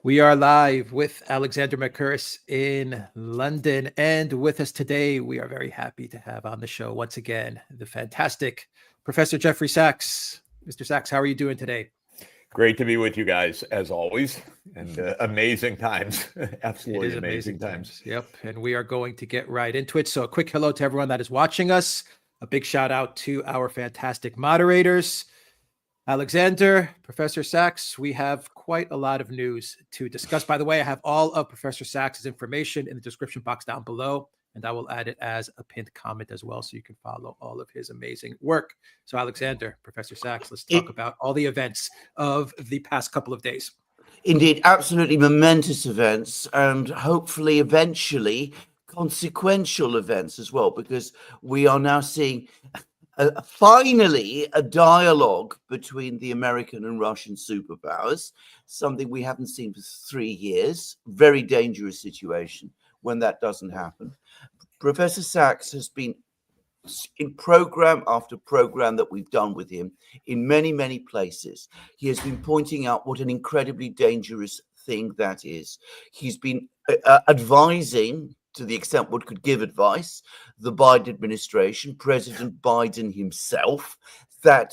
We are live with Alexander McCurse in London. And with us today, we are very happy to have on the show once again the fantastic Professor Jeffrey Sachs. Mr. Sachs, how are you doing today? Great to be with you guys, as always, and amazing times. Absolutely It is amazing times. Yep. And we are going to get right into it. So a quick hello to everyone that is watching us. A big shout out to our fantastic moderators. Alexander, Professor Sachs, we have quite a lot of news to discuss. By the way, I have all of Professor Sachs's information in the description box down below, and I will add it as a pinned comment as well, so you can follow all of his amazing work. So Alexander, Professor Sachs, let's talk about all the events of the past couple of days. Indeed, absolutely momentous events, and hopefully eventually consequential events as well, because we are now seeing finally a dialogue between the American and Russian superpowers, something we haven't seen for 3 years. Very dangerous situation when that doesn't happen. Professor Sachs has been in program after program that we've done with him in many, many places. He has been pointing out what an incredibly dangerous thing that is. He's been advising, to the extent one could give advice, the Biden administration, President Biden himself, that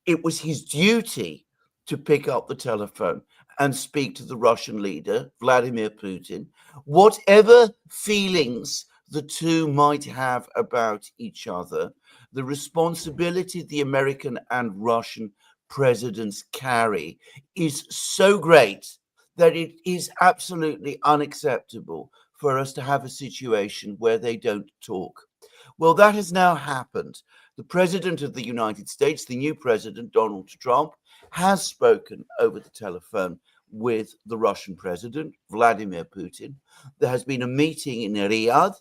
it was his duty to pick up the telephone and speak to the Russian leader, Vladimir Putin, whatever feelings the two might have about each other. The responsibility the American and Russian presidents carry is so great that it is absolutely unacceptable for us to have a situation where they don't talk. Well, that has now happened. The president of the United States, the new president, Donald Trump, has spoken over the telephone with the Russian president, Vladimir Putin. There has been a meeting in Riyadh.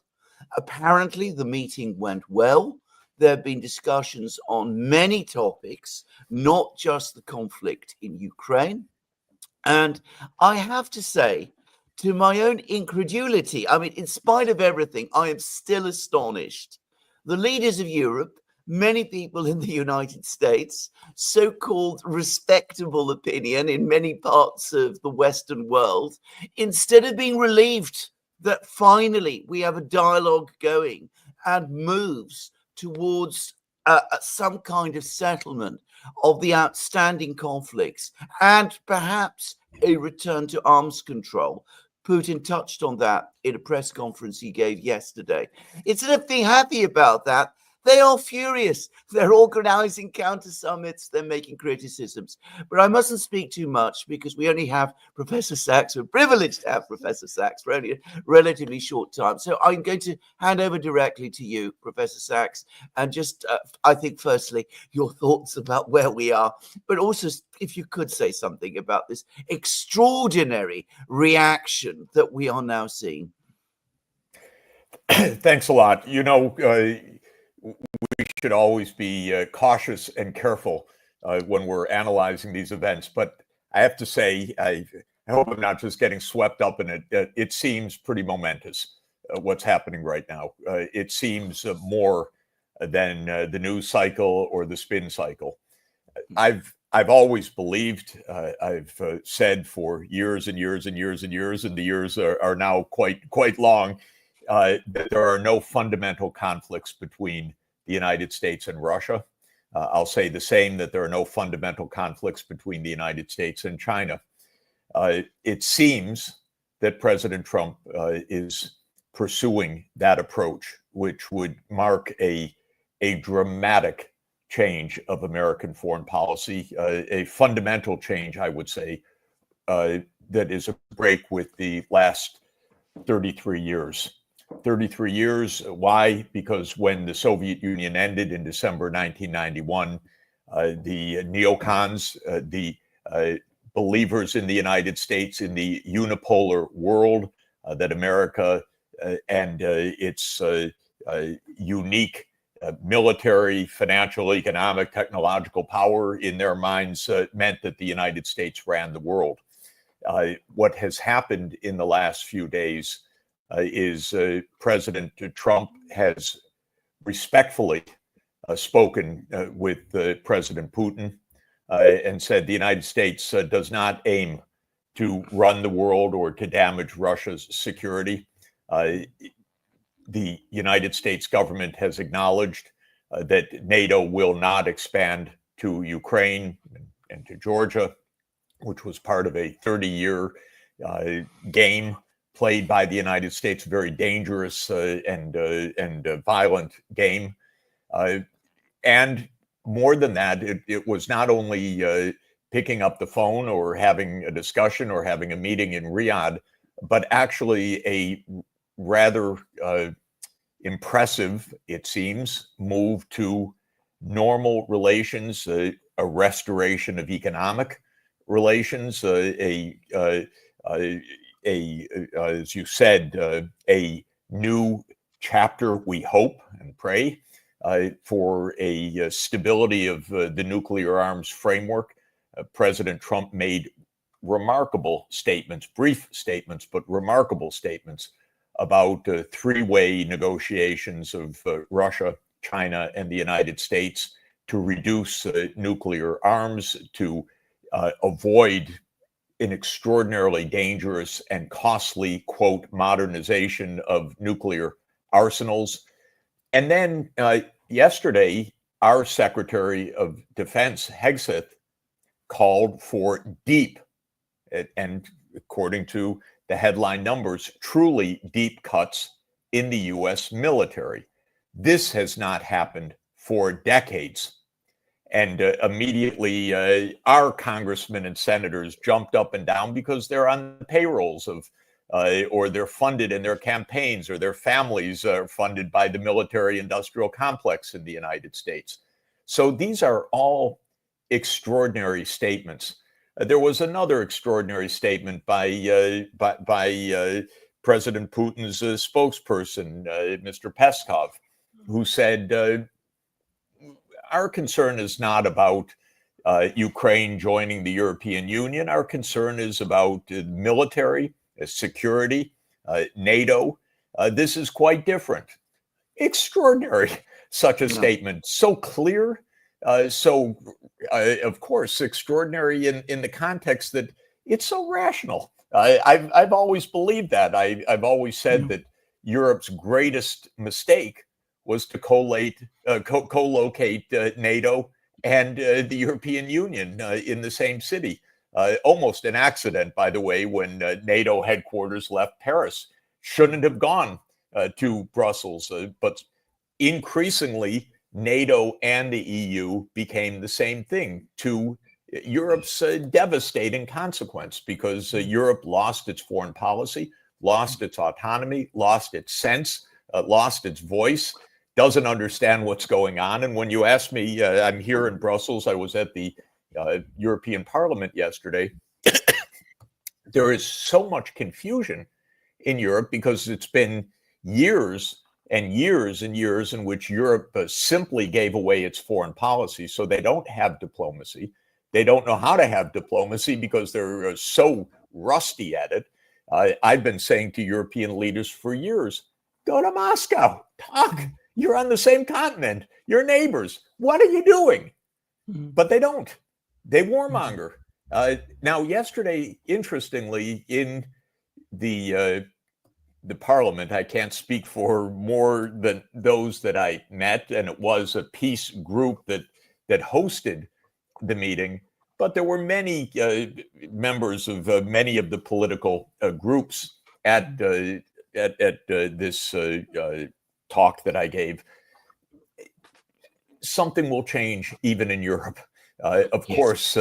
Apparently, the meeting went well. There have been discussions on many topics, not just the conflict in Ukraine. And I have to say, to my own incredulity, I mean, in spite of everything, I am still astonished. The leaders of Europe, many people in the United States, so-called respectable opinion in many parts of the Western world, instead of being relieved that finally we have a dialogue going and moves towards some kind of settlement of the outstanding conflicts and perhaps a return to arms control. Putin touched on that in a press conference he gave yesterday. Instead of being happy about that, they are furious. They're organizing counter summits. They're making criticisms. But I mustn't speak too much because we only have Professor Sachs. We're privileged to have Professor Sachs for only a relatively short time. So I'm going to hand over directly to you, Professor Sachs, and just, I think, firstly, your thoughts about where we are, but also if you could say something about this extraordinary reaction that we are now seeing. Thanks a lot. You know, we should always be cautious and careful when we're analyzing these events. But I have to say, I hope I'm not just getting swept up in it. It seems pretty momentous what's happening right now. It seems more than the news cycle or the spin cycle. I've always believed, I've said for years and years and years and years, and the years are now quite long, that there are no fundamental conflicts between the United States and Russia. I'll say the same, that there are no fundamental conflicts between the United States and China. It seems that President Trump is pursuing that approach, which would mark a dramatic change of American foreign policy, a fundamental change, I would say, that is a break with the last 33 years. 33 years. Why? Because when the Soviet Union ended in December 1991, the neocons, the believers in the United States, in the unipolar world that America and its unique military, financial, economic, technological power in their minds meant that the United States ran the world. What has happened in the last few days is President Trump has respectfully spoken with President Putin and said the United States does not aim to run the world or to damage Russia's security. The United States government has acknowledged that NATO will not expand to Ukraine and to Georgia, which was part of a 30-year game played by the United States, very dangerous and violent game. And more than that, it was not only picking up the phone or having a discussion or having a meeting in Riyadh, but actually a rather impressive, it seems, move to normal relations, a restoration of economic relations, as you said, a new chapter, we hope and pray, for a stability of the nuclear arms framework. President Trump made remarkable statements, brief statements, but remarkable statements about three-way negotiations of Russia, China, and the United States to reduce nuclear arms, to avoid an extraordinarily dangerous and costly, quote, modernization of nuclear arsenals. And then yesterday, our Secretary of Defense, Hegseth, called for deep, and according to the headline numbers, truly deep cuts in the U.S. military. This has not happened for decades. And immediately, our congressmen and senators jumped up and down because they're on the payrolls of, or they're funded in their campaigns, or their families are funded by the military-industrial complex in the United States. So these are all extraordinary statements. There was another extraordinary statement by President Putin's spokesperson, Mr. Peskov, who said, our concern is not about Ukraine joining the European Union. Our concern is about military, security, NATO. This is quite different. Extraordinary, such a statement. So clear, of course, extraordinary in the context that it's so rational. I've always believed that. I've always said that Europe's greatest mistake was to co-locate NATO and the European Union in the same city. Almost an accident, by the way, when NATO headquarters left Paris. Shouldn't have gone to Brussels, but increasingly NATO and the EU became the same thing, to Europe's devastating consequence, because Europe lost its foreign policy, lost its autonomy, lost its sense, lost its voice, doesn't understand what's going on. And when you ask me, I'm here in Brussels, I was at the European Parliament yesterday. There is so much confusion in Europe because it's been years and years and years in which Europe simply gave away its foreign policy. So they don't have diplomacy. They don't know how to have diplomacy because they're so rusty at it. I've been saying to European leaders for years, go to Moscow, talk. You're on the same continent. You're neighbors. What are you doing? But they don't. They warmonger. Now, yesterday, interestingly, in the Parliament, I can't speak for more than those that I met, and it was a peace group that hosted the meeting. But there were many members of many of the political groups at this talk that I gave. Something will change even in Europe. Of course,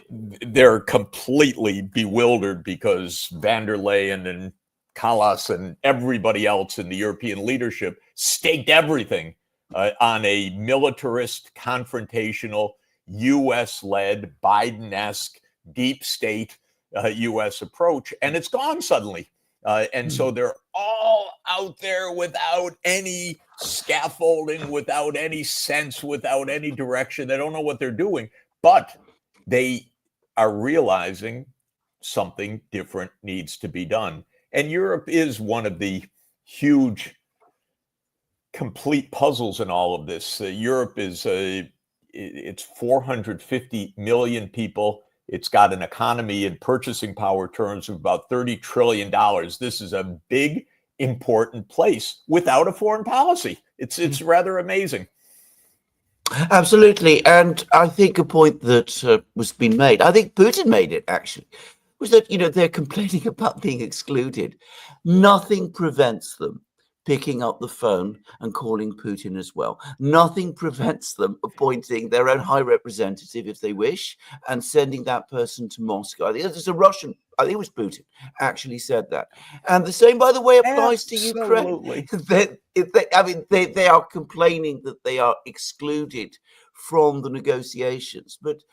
they're completely bewildered because van der Leyen and Kallas and everybody else in the European leadership staked everything on a militarist, confrontational, U.S.-led, Biden-esque, deep state U.S. approach, and it's gone suddenly. And so they're all out there without any scaffolding, without any sense, without any direction. They don't know what they're doing, but they are realizing something different needs to be done. And Europe is one of the huge, complete puzzles in all of this. Europe is, it's 450 million people. It's got an economy in purchasing power terms of about $30 trillion. This is a big, important place without a foreign policy. It's rather amazing. Absolutely. And I think a point that was being made, I think Putin made it actually, was that, they're complaining about being excluded. Nothing prevents them picking up the phone and calling Putin as well. Nothing prevents them appointing their own high representative if they wish and sending that person to Moscow. I think there's a Russian, I think it was Putin, actually said that. And the same, by the way, applies to Ukraine. They are complaining that they are excluded from the negotiations. But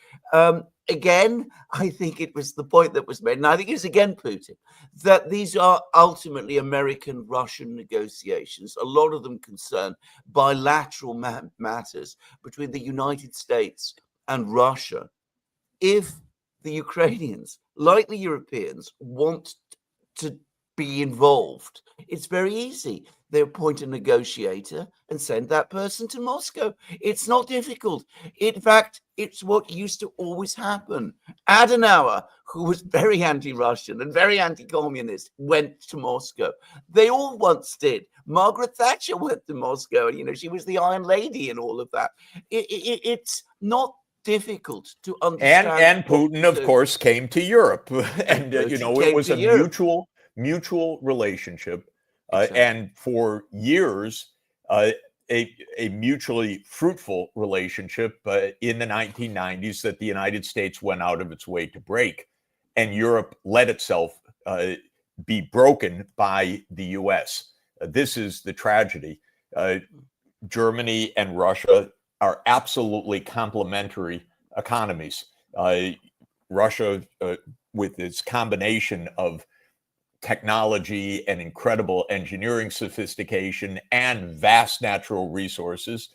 again, I think it was the point that was made, and I think it's again Putin, that these are ultimately American-Russian negotiations. A lot of them concern bilateral matters between the United States and Russia. If the Ukrainians, like the Europeans, want to be involved, it's very easy. They appoint a negotiator and send that person to Moscow. It's not difficult. In fact, it's what used to always happen. Adenauer, who was very anti-Russian and very anti-communist, went to Moscow. They all once did. Margaret Thatcher went to Moscow, and she was the Iron Lady and all of that. It's not difficult to understand. And Putin, of course, came to Europe, and it was a mutual relationship. Exactly. And for years, a mutually fruitful relationship in the 1990s that the United States went out of its way to break. And Europe let itself be broken by the US. This is the tragedy. Germany and Russia are absolutely complementary economies. Russia, with its combination of technology and incredible engineering sophistication and vast natural resources,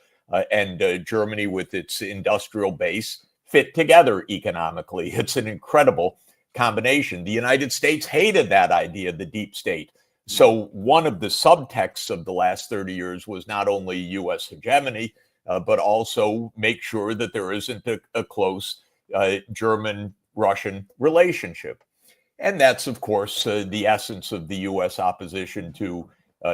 and Germany with its industrial base, fit together economically. It's an incredible combination. The United States hated that idea, the deep state. So one of the subtexts of the last 30 years was not only U.S. hegemony, but also make sure that there isn't a close German-Russian relationship. And that's, of course, the essence of the U.S. opposition to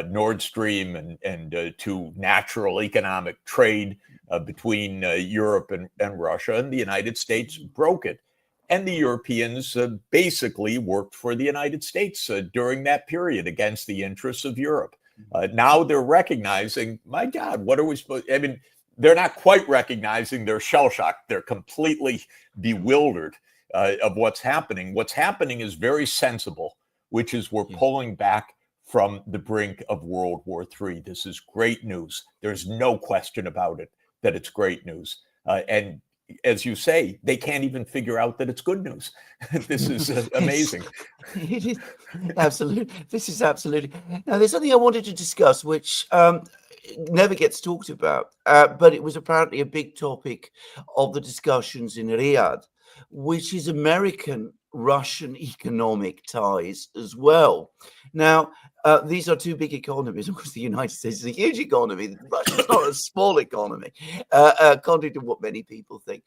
Nord Stream and to natural economic trade between Europe and Russia. And the United States broke it. And the Europeans basically worked for the United States during that period against the interests of Europe. Now they're recognizing, my God, what are we supposed to, they're not quite recognizing, they're shell-shocked. They're completely bewildered of what's happening. What's happening is very sensible, which is we're pulling back from the brink of World War III. This is great news. There's no question about it that it's great news. And as you say, they can't even figure out that it's good news. This is amazing. It is absolutely. This is absolutely. Now, there's something I wanted to discuss, which never gets talked about, but it was apparently a big topic of the discussions in Riyadh, which is American-Russian economic ties as well. Now, these are two big economies. Of course, the United States is a huge economy. Russia's not a small economy, contrary to what many people think.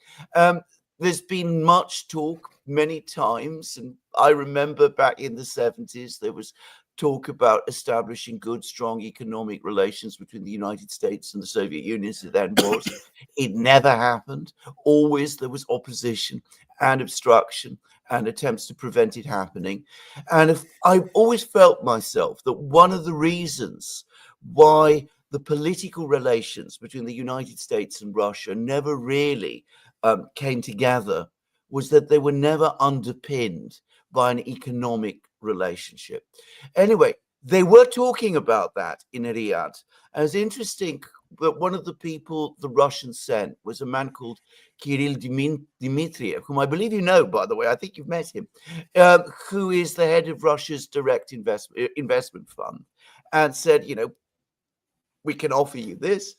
There's been much talk many times, and I remember back in the 70s, there was talk about establishing good, strong economic relations between the United States and the Soviet Union as it then was. It never happened. Always there was opposition and obstruction and attempts to prevent it happening. And I've always felt myself that one of the reasons why the political relations between the United States and Russia never really came together was that they were never underpinned by an economic relationship. Anyway, they were talking about that in Riyadh. And it's interesting that one of the people the Russians sent was a man called Kirill Dmitriev, whom I believe you know, by the way. I think you've met him, who is the head of Russia's direct investment fund, and said, we can offer you this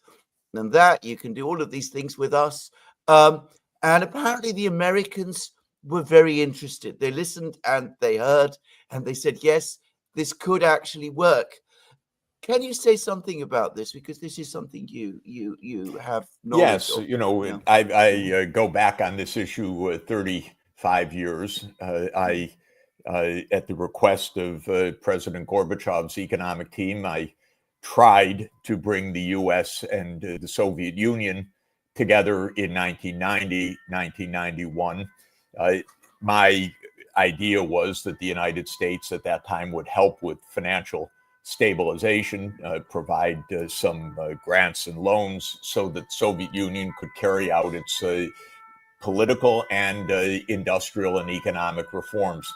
and that. You can do all of these things with us. And apparently the Americans were very interested. They listened and they heard and they said, yes, this could actually work. Can you say something about this? Because this is something you have knowledge of. Yes, I go back on this issue 30 5 years, at the request of President Gorbachev's economic team, I tried to bring the US and the Soviet Union together in 1990, 1991. My idea was that the United States at that time would help with financial stabilization, provide some grants and loans so that the Soviet Union could carry out its political and industrial and economic reforms.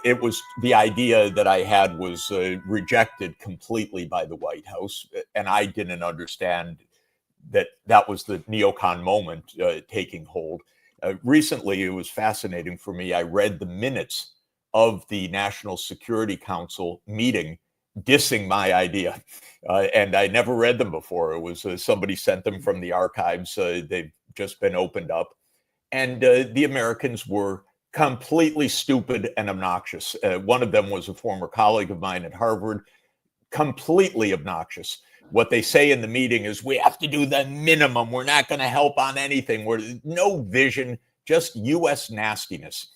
It was the idea that I had was rejected completely by the White House, and I didn't understand that that was the neocon moment taking hold. Recently, it was fascinating for me. I read the minutes of the National Security Council meeting dissing my idea, and I never read them before. It was somebody sent them from the archives. They've just been opened up, and the Americans were completely stupid and obnoxious. One of them was a former colleague of mine at Harvard, completely obnoxious. What they say in the meeting is, we have to do the minimum. We're not going to help on anything. We're no vision, just U.S. nastiness.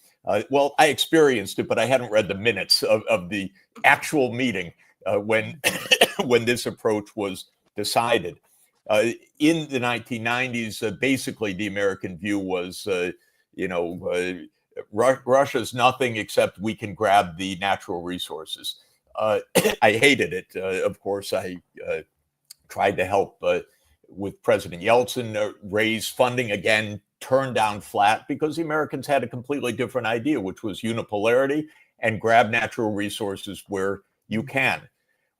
Well, I experienced it, but I hadn't read the minutes of the actual meeting when when this approach was decided. In the 1990s, basically the American view was, Russia's nothing except we can grab the natural resources. I hated it. Of course, I tried to help with President Yeltsin raise funding again, turned down flat because the Americans had a completely different idea, which was unipolarity and grab natural resources where you can.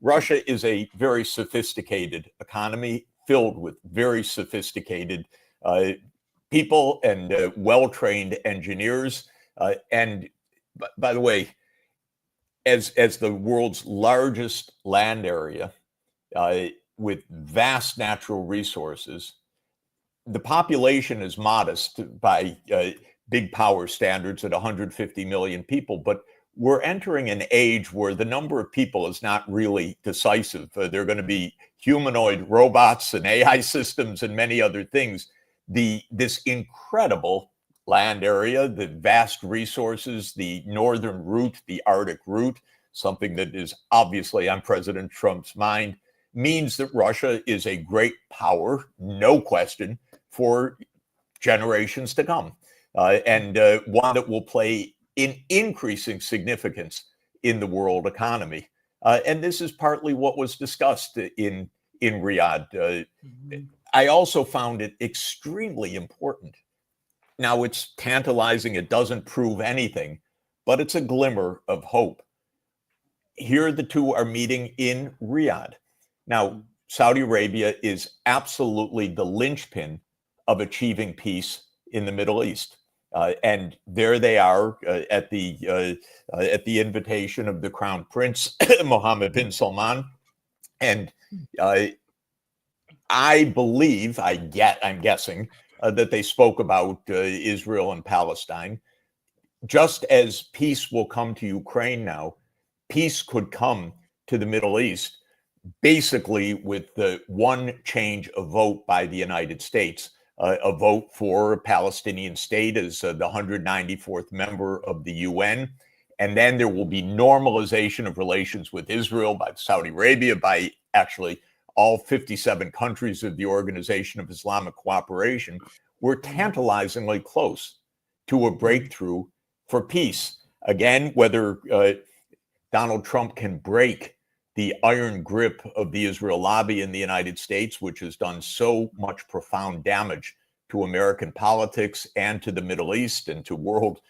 Russia is a very sophisticated economy filled with very sophisticated people and well-trained engineers. And by the way, as the world's largest land area with vast natural resources, the population is modest by big power standards at 150 million people, but we're entering an age where the number of people is not really decisive. There are going to be humanoid robots and AI systems and many other things. This incredible land area, the vast resources, the northern route, the Arctic route, something that is obviously on President Trump's mind, means that Russia is a great power, no question, for generations to come, and one that will play in increasing significance in the world economy. And this is partly what was discussed in Riyadh. I also found it extremely important. Now, it's tantalizing. It doesn't prove anything, but it's a glimmer of hope. Here, the two are meeting in Riyadh. Now, Saudi Arabia is absolutely the linchpin of achieving peace in the Middle East. And there they are at the invitation of the Crown Prince, Mohammed bin Salman. And I believe, I'm guessing, that they spoke about Israel and Palestine. Just as peace will come to Ukraine now, peace could come to the Middle East, basically with the one change of vote by the United States, a vote for a Palestinian state as the 194th member of the UN. And then there will be normalization of relations with Israel by Saudi Arabia, by actually all 57 countries of the Organization of Islamic Cooperation. We're tantalizingly close to a breakthrough for peace. Again, whether Donald Trump can break the iron grip of the Israel lobby in the United States, which has done so much profound damage to American politics and to the Middle East and to world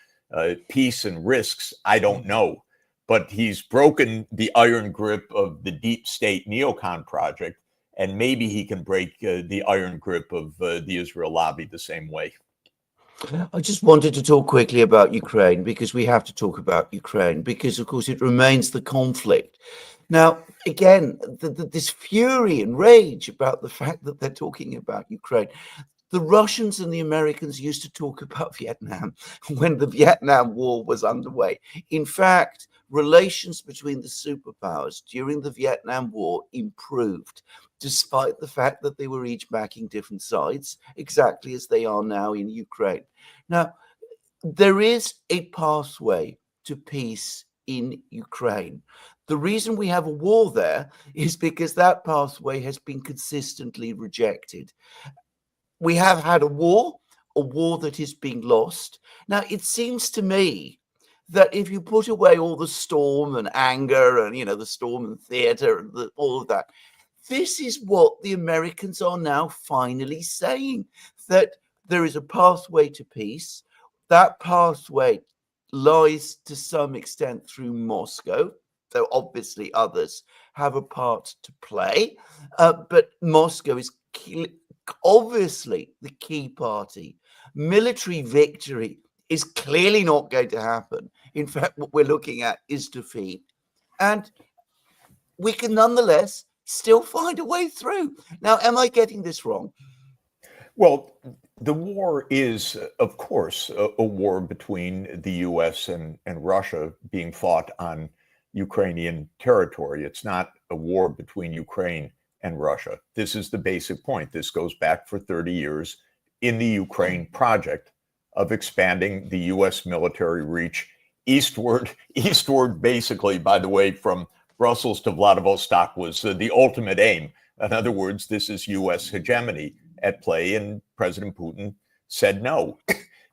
peace and risks, I don't know. But he's broken the iron grip of the deep state neocon project, and maybe he can break the iron grip of the Israel lobby the same way. I just wanted to talk quickly about Ukraine, because we have to talk about Ukraine, because, of course, it remains the conflict. Now, again, this fury and rage about the fact that they're talking about Ukraine. The Russians and the Americans used to talk about Vietnam when the Vietnam War was underway. In fact, relations between the superpowers during the Vietnam War improved, despite the fact that they were each backing different sides, exactly as they are now in Ukraine. Now, there is a pathway to peace in Ukraine. The reason we have a war there is because that pathway has been consistently rejected. We have had a war that is being lost. Now, it seems to me that if you put away all the storm and anger and, the storm and theater and all of that, this is what the Americans are now finally saying, that there is a pathway to peace. That pathway lies to some extent through Moscow, though obviously others have a part to play. But Moscow is obviously the key party. Military victory is clearly not going to happen. In fact, what we're looking at is defeat. And we can nonetheless still find a way through. Now, am I getting this wrong? Well, the war is, of course, a war between the U.S. and Russia being fought on Ukrainian territory. It's not a war between Ukraine and Russia. This is the basic point. This goes back for 30 years in the Ukraine project of expanding the U.S. military reach eastward, basically, by the way, from Brussels to Vladivostok was the ultimate aim. In other words, this is U.S. hegemony at play, and President Putin said no.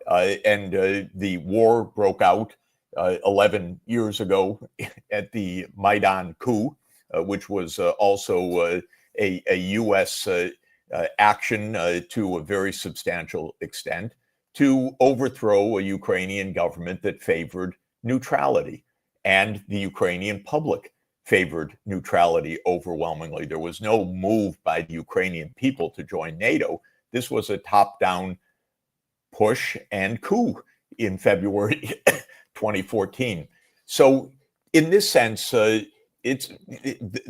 The war broke out 11 years ago at the Maidan coup, which was also a U.S. Action to a very substantial extent to overthrow a Ukrainian government that favored neutrality, and the Ukrainian public favored neutrality overwhelmingly. There was no move by the Ukrainian people to join NATO. This was a top-down push and coup in February 2014. So in this sense, the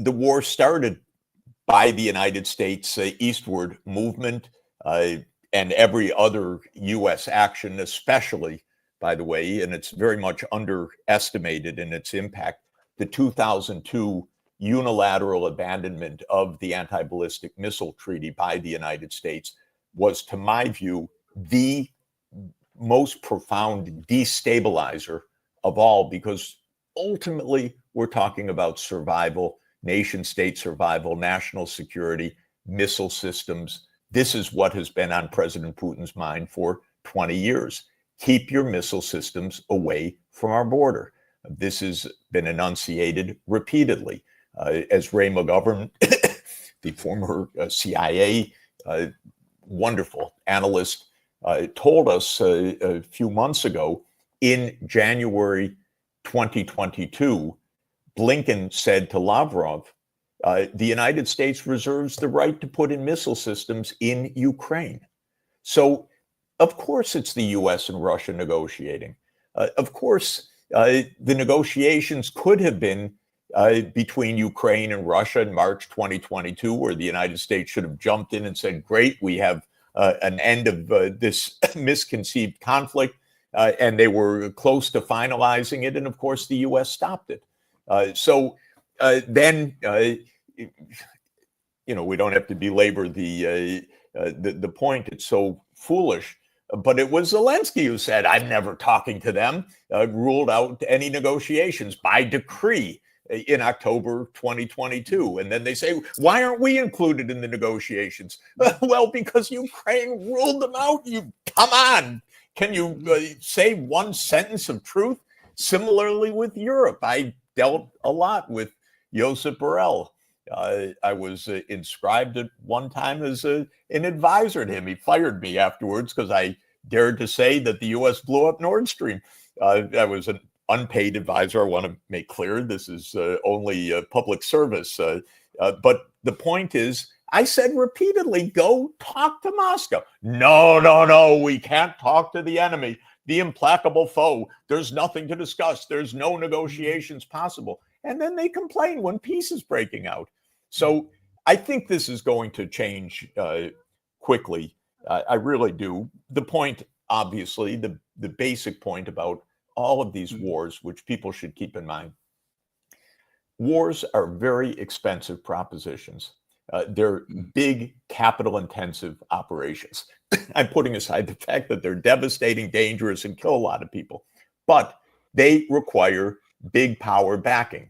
war started by the United States eastward movement and every other U.S. action, especially, by the way, and it's very much underestimated in its impact, the 2002 unilateral abandonment of the anti-ballistic missile treaty by the United States was, to my view, the most profound destabilizer of all, because ultimately we're talking about survival, nation-state survival, national security, missile systems. This is what has been on President Putin's mind for 20 years. Keep your missile systems away from our border. This has been enunciated repeatedly. As Ray McGovern, the former CIA wonderful analyst, told us a few months ago, in January 2022, Blinken said to Lavrov, the United States reserves the right to put in missile systems in Ukraine. So, of course, it's the U.S. and Russia negotiating. Of course, the negotiations could have been between Ukraine and Russia in March 2022, where the United States should have jumped in and said, great, we have an end of this misconceived conflict. And they were close to finalizing it. And of course, the U.S. stopped it. Then, we don't have to belabor the point. It's so foolish. But it was Zelensky who said, I'm never talking to them, ruled out any negotiations by decree in October 2022. And then they say, why aren't we included in the negotiations? Well, because Ukraine ruled them out. Come on. Can you say one sentence of truth? Similarly with Europe, I dealt a lot with Josep Borrell. I was inscribed at one time as an advisor to him. He fired me afterwards because I dared to say that the U.S. blew up Nord Stream. I was an unpaid advisor. I want to make clear this is only public service. But the point is, I said repeatedly, go talk to Moscow. No, we can't talk to the enemy, the implacable foe. There's nothing to discuss. There's no negotiations possible. And then they complain when peace is breaking out. So I think this is going to change quickly. I really do. The point, obviously, the basic point about all of these wars, which people should keep in mind, wars are very expensive propositions. They're big, capital-intensive operations. I'm putting aside the fact that they're devastating, dangerous, and kill a lot of people, but they require big power backing.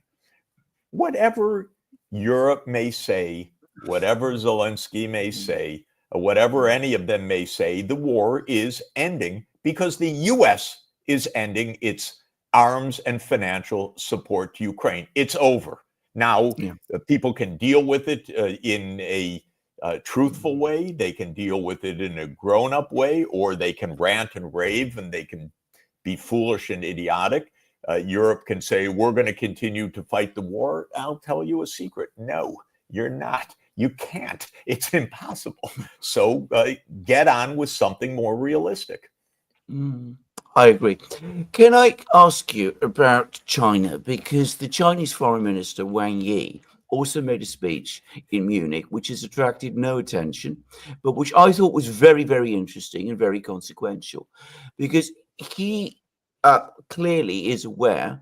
Whatever Europe may say, whatever Zelensky may say, or whatever any of them may say, the war is ending because the US is ending its arms and financial support to Ukraine. It's over. Now, people can deal with it in a truthful way. They can deal with it in a grown-up way, or they can rant and rave and they can be foolish and idiotic. Europe can say, we're going to continue to fight the war. I'll tell you a secret. No, you're not. You can't. It's impossible. So get on with something more realistic. I agree. Can I ask you about China? Because the Chinese Foreign Minister Wang Yi also made a speech in Munich, which has attracted no attention, but which I thought was very, very interesting and very consequential, because he clearly is aware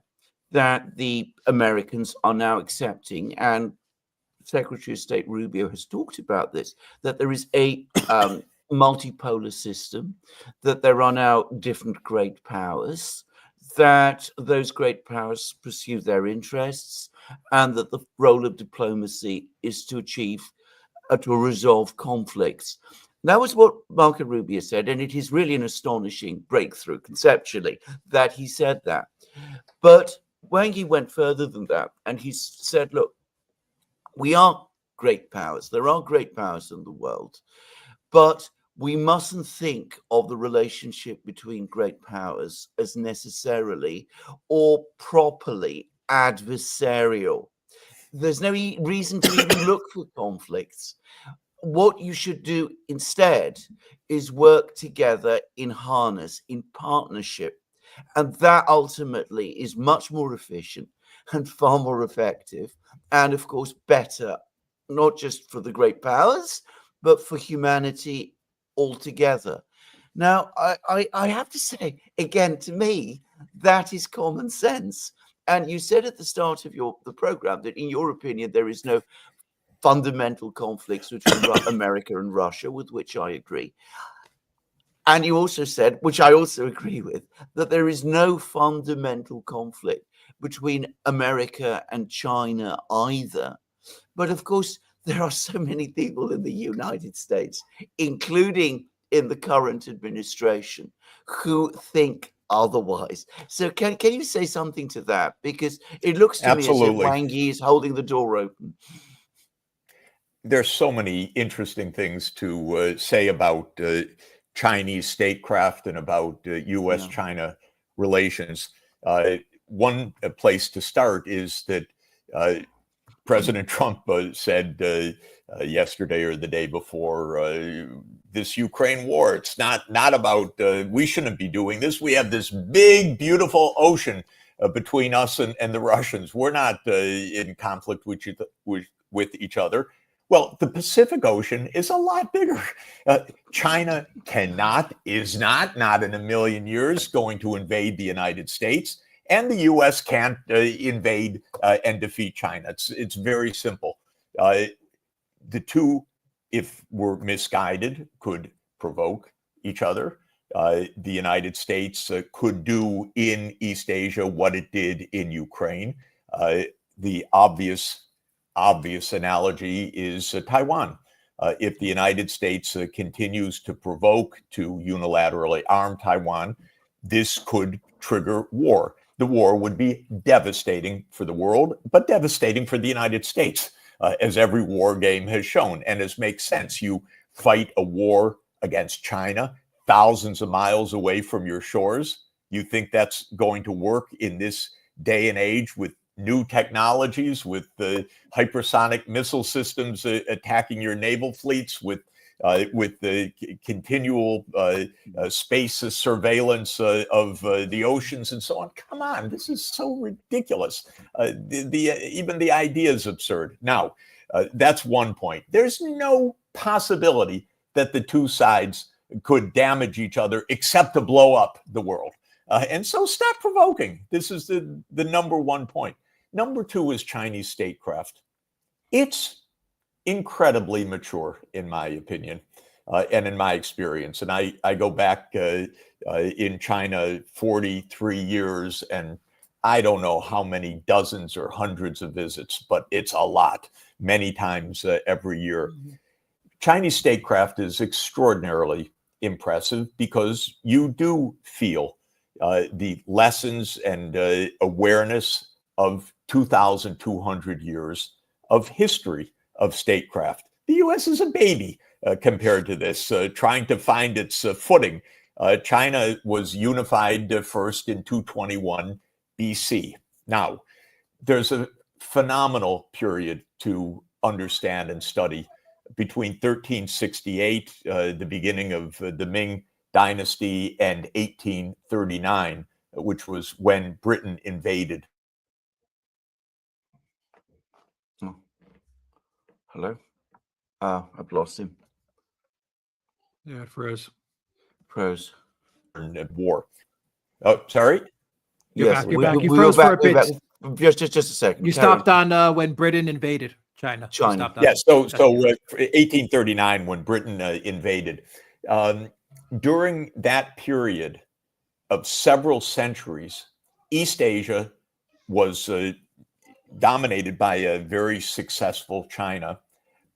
that the Americans are now accepting, and Secretary of State Rubio has talked about this, that there is a multipolar system, that there are now different great powers, that those great powers pursue their interests, and that the role of diplomacy is to achieve, to resolve conflicts. That was what Marco Rubio said, and it is really an astonishing breakthrough conceptually that he said that. But Wang Yi went further than that, and he said, look, we are great powers. There are great powers in the world, but we mustn't think of the relationship between great powers as necessarily or properly adversarial. There's no reason to even look for conflicts. What you should do instead is work together in harness, in partnership. And that ultimately is much more efficient and far more effective. And of course, better, not just for the great powers, but for humanity altogether. Now, I have to say, again, to me, that is common sense. And you said at the start of the program that, in your opinion, there is no fundamental conflicts between America and Russia, with which I agree. And you also said, which I also agree with, that there is no fundamental conflict between America and China either. But of course, there are so many people in the United States, including in the current administration, who think otherwise. So can you say something to that? Because it looks to me as if Wang Yi is holding the door open. There's so many interesting things to say about Chinese statecraft and about U.S.-China relations. One place to start is that President Trump said yesterday or the day before, this Ukraine war, it's not about, we shouldn't be doing this. We have this big, beautiful ocean between us and the Russians. We're not in conflict with each other. Well, the Pacific Ocean is a lot bigger. China is not in a million years going to invade the United States, and the U.S. can't invade and defeat China. It's very simple. The two, if we're misguided, could provoke each other. The United States could do in East Asia what it did in Ukraine. The obvious analogy is Taiwan. If the United States continues to provoke to unilaterally arm Taiwan, this could trigger war. The war would be devastating for the world, but devastating for the United States, as every war game has shown. And this makes sense. You fight a war against China, thousands of miles away from your shores. You think that's going to work in this day and age with new technologies, with the hypersonic missile systems attacking your naval fleets, with the continual space surveillance of the oceans and so on. Come on, this is so ridiculous. Even the idea is absurd. Now, that's one point. There's no possibility that the two sides could damage each other except to blow up the world. And so stop provoking. This is the number one point. Number two is Chinese statecraft. It's incredibly mature, in my opinion. and in my experience. And I go back in China 43 years, and I don't know how many dozens or hundreds of visits, but it's a lot, many times every year. Chinese statecraft is extraordinarily impressive because you do feel the lessons and awareness of 2,200 years of history of statecraft. The U.S. is a baby compared to this, trying to find its footing. China was unified first in 221 BC. Now, there's a phenomenal period to understand and study between 1368, the beginning of the Ming Dynasty, and 1839, which was when Britain invaded. Oh. Hello? I've lost him. Yeah, it froze. Froze. War. Oh, sorry? You're Yes, back. You're back. You we froze were for a back. bit. Just a second. You Carry stopped on when Britain invaded China. You China. stopped on Yes. So 1839 when Britain invaded, during that period of several centuries, East Asia was dominated by a very successful China,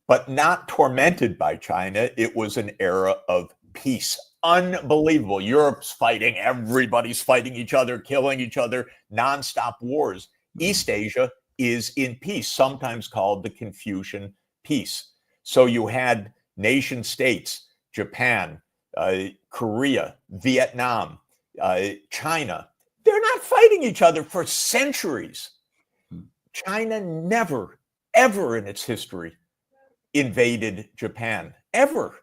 but not tormented by China. It was an era of peace. Unbelievable. Europe's fighting. Everybody's fighting each other, killing each other, nonstop wars. East Asia is in peace, sometimes called the Confucian peace. So you had nation states, Japan, Korea, Vietnam, China. They're not fighting each other for centuries. China never, ever in its history invaded Japan, ever.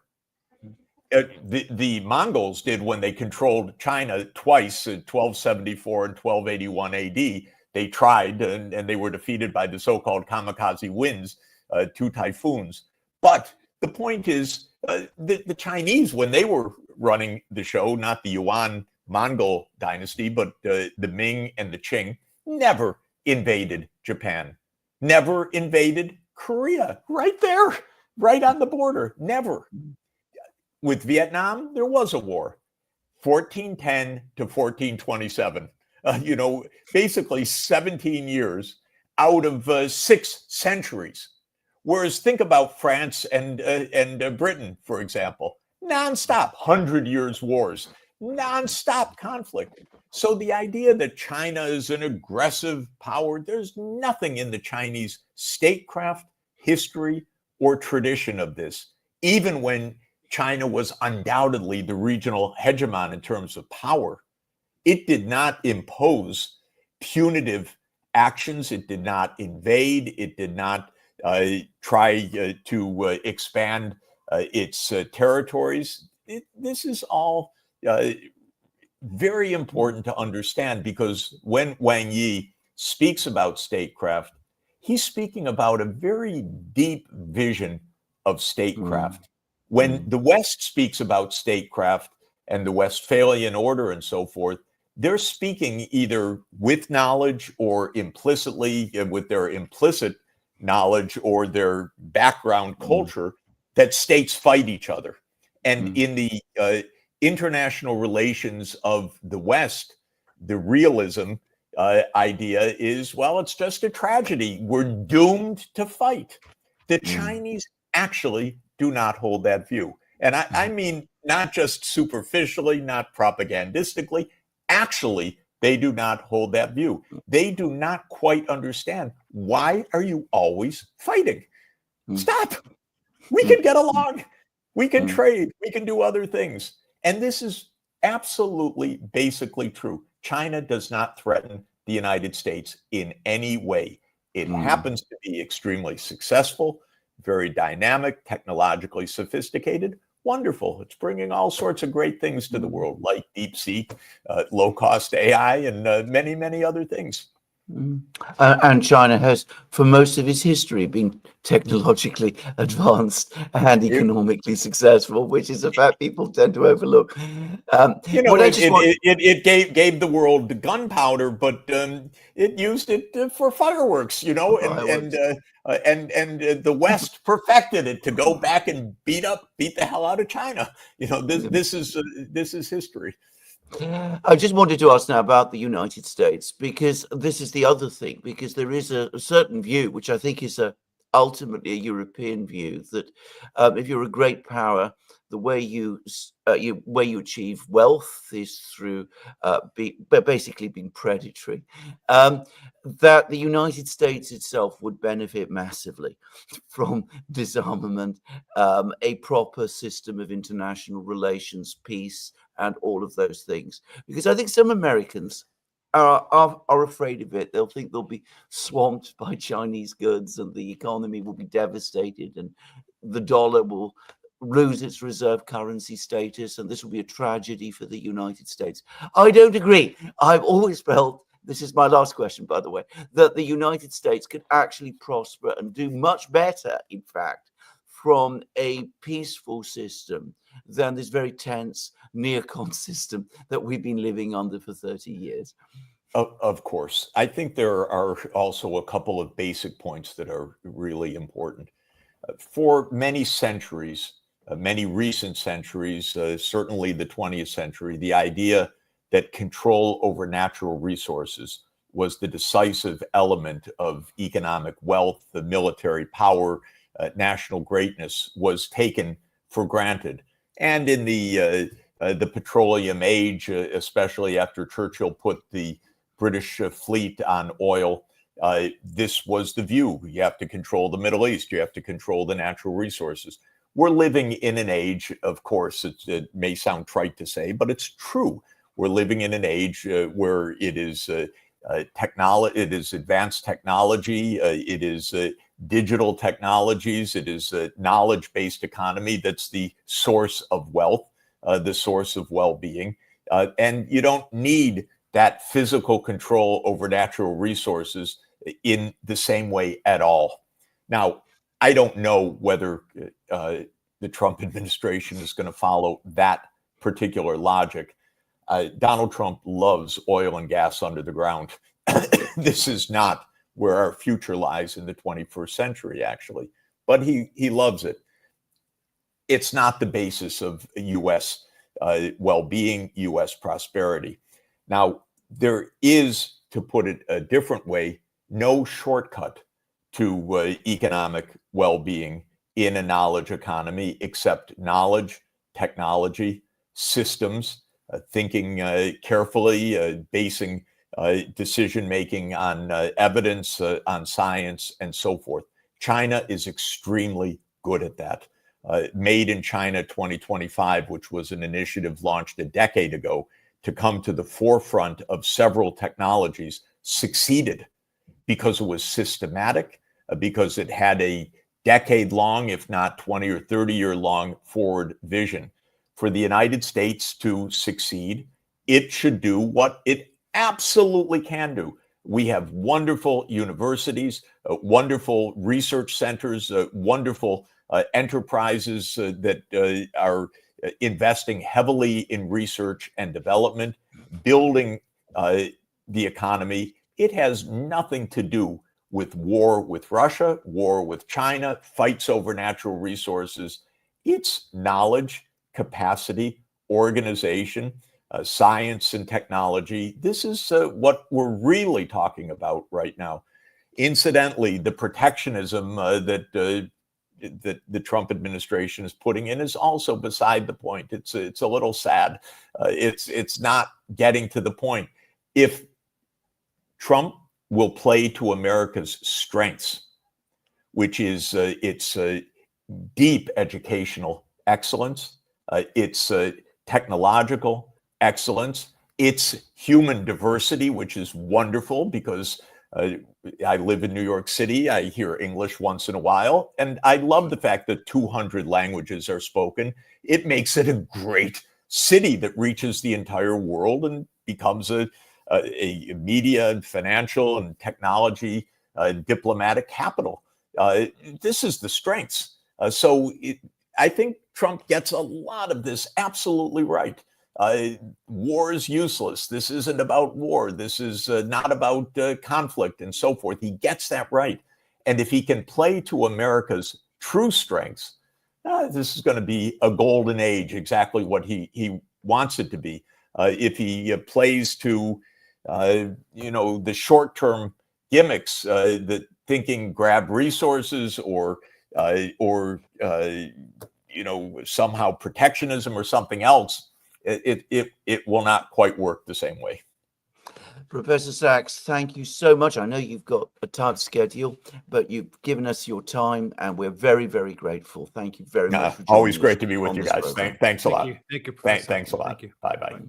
The Mongols did when they controlled China twice in 1274 and 1281 AD. They tried, and they were defeated by the so-called kamikaze winds, 2 typhoons. But the point is, the Chinese, when they were running the show, not the Yuan Mongol dynasty, but the Ming and the Qing, never invaded Japan, never invaded Korea, right there, right on the border, never. With Vietnam, there was a war, 1410 to 1427. Basically 17 years out of 6 centuries. Whereas think about France and Britain, for example, nonstop 100 years wars, nonstop conflict. So the idea that China is an aggressive power, there's nothing in the Chinese statecraft, history, or tradition of this, even when China was undoubtedly the regional hegemon in terms of power. It did not impose punitive actions. It did not invade. It did not try to expand its territories. This is all very important to understand, because when Wang Yi speaks about statecraft, he's speaking about a very deep vision of statecraft. When the West speaks about statecraft and the Westphalian order and so forth, they're speaking either with knowledge or implicitly, with their implicit knowledge or their background culture, that states fight each other. And in the international relations of the West, the realism idea is, well, it's just a tragedy. We're doomed to fight. The Chinese actually do not hold that view. And I mean, not just superficially, not propagandistically, actually, they do not hold that view. They do not quite understand, why are you always fighting? Stop. We can get along. We can trade. We can do other things. And this is absolutely, basically true. China does not threaten the United States in any way. It happens to be extremely successful, very dynamic, technologically sophisticated. Wonderful. It's bringing all sorts of great things to the world, like DeepSeek, low-cost AI, and many, many other things. And China has, for most of its history, been technologically advanced and economically successful, which is a fact people tend to overlook. It gave the world the gunpowder, but it used it for fireworks, and the West perfected it to go back and beat the hell out of China. This is history. I just wanted to ask now about the United States, because this is the other thing, because there is a certain view, which I think is ultimately a European view, that if you're a great power, the way you achieve wealth is through basically being predatory. That the United States itself would benefit massively from disarmament, a proper system of international relations, peace, and all of those things. Because I think some Americans are afraid of it. They'll think they'll be swamped by Chinese goods and the economy will be devastated and the dollar will lose its reserve currency status, and this will be a tragedy for the United States. I don't agree. I've always felt, this is my last question, by the way, that the United States could actually prosper and do much better, in fact, from a peaceful system than this very tense neocon system that we've been living under for 30 years. Of course. I think there are also a couple of basic points that are really important. For many centuries, many recent centuries, certainly the 20th century, the idea that control over natural resources was the decisive element of economic wealth, the military power, national greatness was taken for granted. And in the petroleum age, especially after Churchill put the British fleet on oil, this was the view. You have to control the Middle East. You have to control the natural resources. We're living in an age, of course, it may sound trite to say, but it's true. We're living in an age where it is technology, it is advanced technology, it is digital technologies, it is a knowledge-based economy that's the source of wealth, the source of well-being. And you don't need that physical control over natural resources in the same way at all. Now, I don't know whether the Trump administration is going to follow that particular logic. Donald Trump loves oil and gas under the ground. This is not where our future lies in the 21st century, actually, but he loves it. It's not the basis of U.S. Well-being, U.S. prosperity. Now, there is, to put it a different way, no shortcut to economic well-being in a knowledge economy except knowledge, technology, systems, thinking carefully, basing decision-making on evidence, on science, and so forth. China is extremely good at that. Made in China 2025, which was an initiative launched a decade ago to come to the forefront of several technologies, succeeded because it was systematic, because it had a decade-long, if not 20 or 30-year-long forward vision. For the United States to succeed, it should do what it absolutely can do. We have wonderful universities, wonderful research centers, wonderful enterprises that are investing heavily in research and development, building the economy. It has nothing to do with war with Russia, war with China, fights over natural resources. It's knowledge, capacity, organization, science and technology. This is what we're really talking about right now. Incidentally, the protectionism that the Trump administration is putting in is also beside the point. It's a little sad. It's not getting to the point. If Trump will play to America's strengths, which is its deep educational excellence, its technological excellence, its human diversity, which is wonderful because I live in New York City. I hear English once in a while, and I love the fact that 200 languages are spoken. It makes it a great city that reaches the entire world and becomes a a media and financial and technology diplomatic capital. This is the strengths. I think Trump gets a lot of this absolutely right. War is useless. This isn't about war. This is not about conflict and so forth. He gets that right. And if he can play to America's true strengths, this is going to be a golden age, exactly what he wants it to be. If he plays to, the short-term gimmicks, the thinking grab resources or somehow protectionism or something else, it will not quite work the same way. Professor Sachs, thank you so much. I know you've got a tight schedule, but you've given us your time, and we're very, very grateful. Thank you very much. For always great to be with you guys. Thanks a lot. Thank you. Thanks a lot. Thank you. Bye-bye.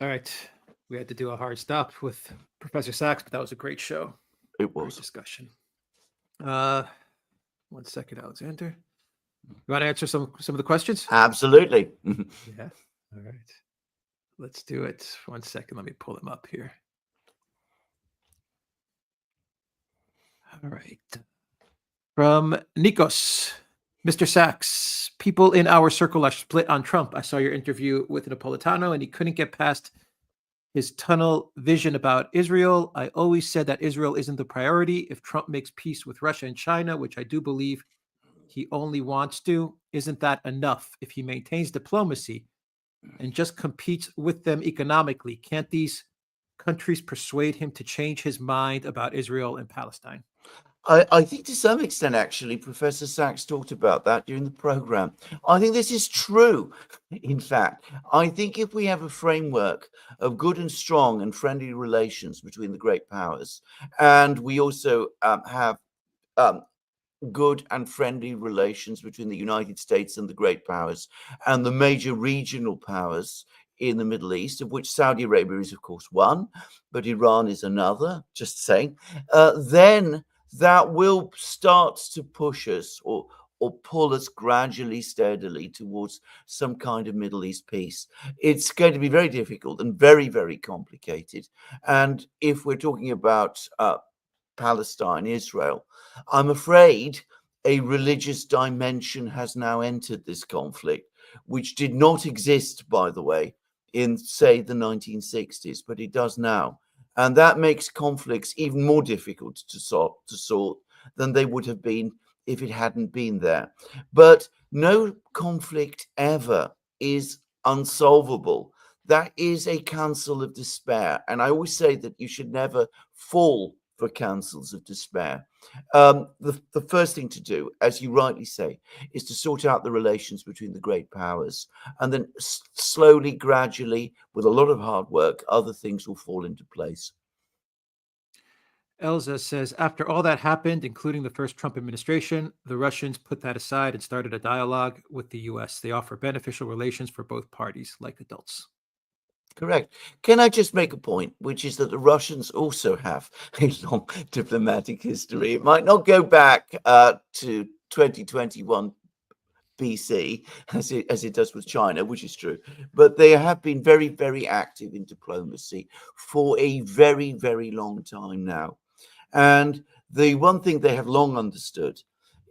All right. We had to do a hard stop with Professor Sachs, but that was a great show. It was. Great discussion. 1 second, Alexander. You want to answer some of the questions? Absolutely. Yeah. All right. Let's do it. 1 second. Let me pull them up here. All right. From Nikos, Mr. Sachs, people in our circle are split on Trump. I saw your interview with Napolitano, and he couldn't get past his tunnel vision about Israel. I always said that Israel isn't the priority. If Trump makes peace with Russia and China, which I do believe he only wants to, isn't that enough? If he maintains diplomacy and just competes with them economically, can't these countries persuade him to change his mind about Israel and Palestine? I think to some extent, actually, Professor Sachs talked about that during the program. I think this is true. In fact, I think if we have a framework of good and strong and friendly relations between the great powers, and we also have good and friendly relations between the United States and the great powers and the major regional powers in the Middle East, of which Saudi Arabia is, of course, one, but Iran is another, just saying, then that will start to push us or pull us gradually, steadily towards some kind of Middle East peace. It's going to be very difficult and very, very complicated. And if we're talking about Palestine, Israel, I'm afraid a religious dimension has now entered this conflict, which did not exist, by the way, in, say, the 1960s, but it does now. And that makes conflicts even more difficult to sort than they would have been if it hadn't been there. But no conflict ever is unsolvable. That is a counsel of despair. And I always say that you should never fall for counsels of despair. The first thing to do, as you rightly say, is to sort out the relations between the great powers. And then slowly, gradually, with a lot of hard work, other things will fall into place. Elza says, after all that happened, including the first Trump administration, the Russians put that aside and started a dialogue with the U.S. They offer beneficial relations for both parties, like adults. Correct. Can I just make a point, which is that the Russians also have a long diplomatic history. It might not go back to 2021 BC as it does with China, which is true, but they have been very, very active in diplomacy for a very, very long time now. And the one thing they have long understood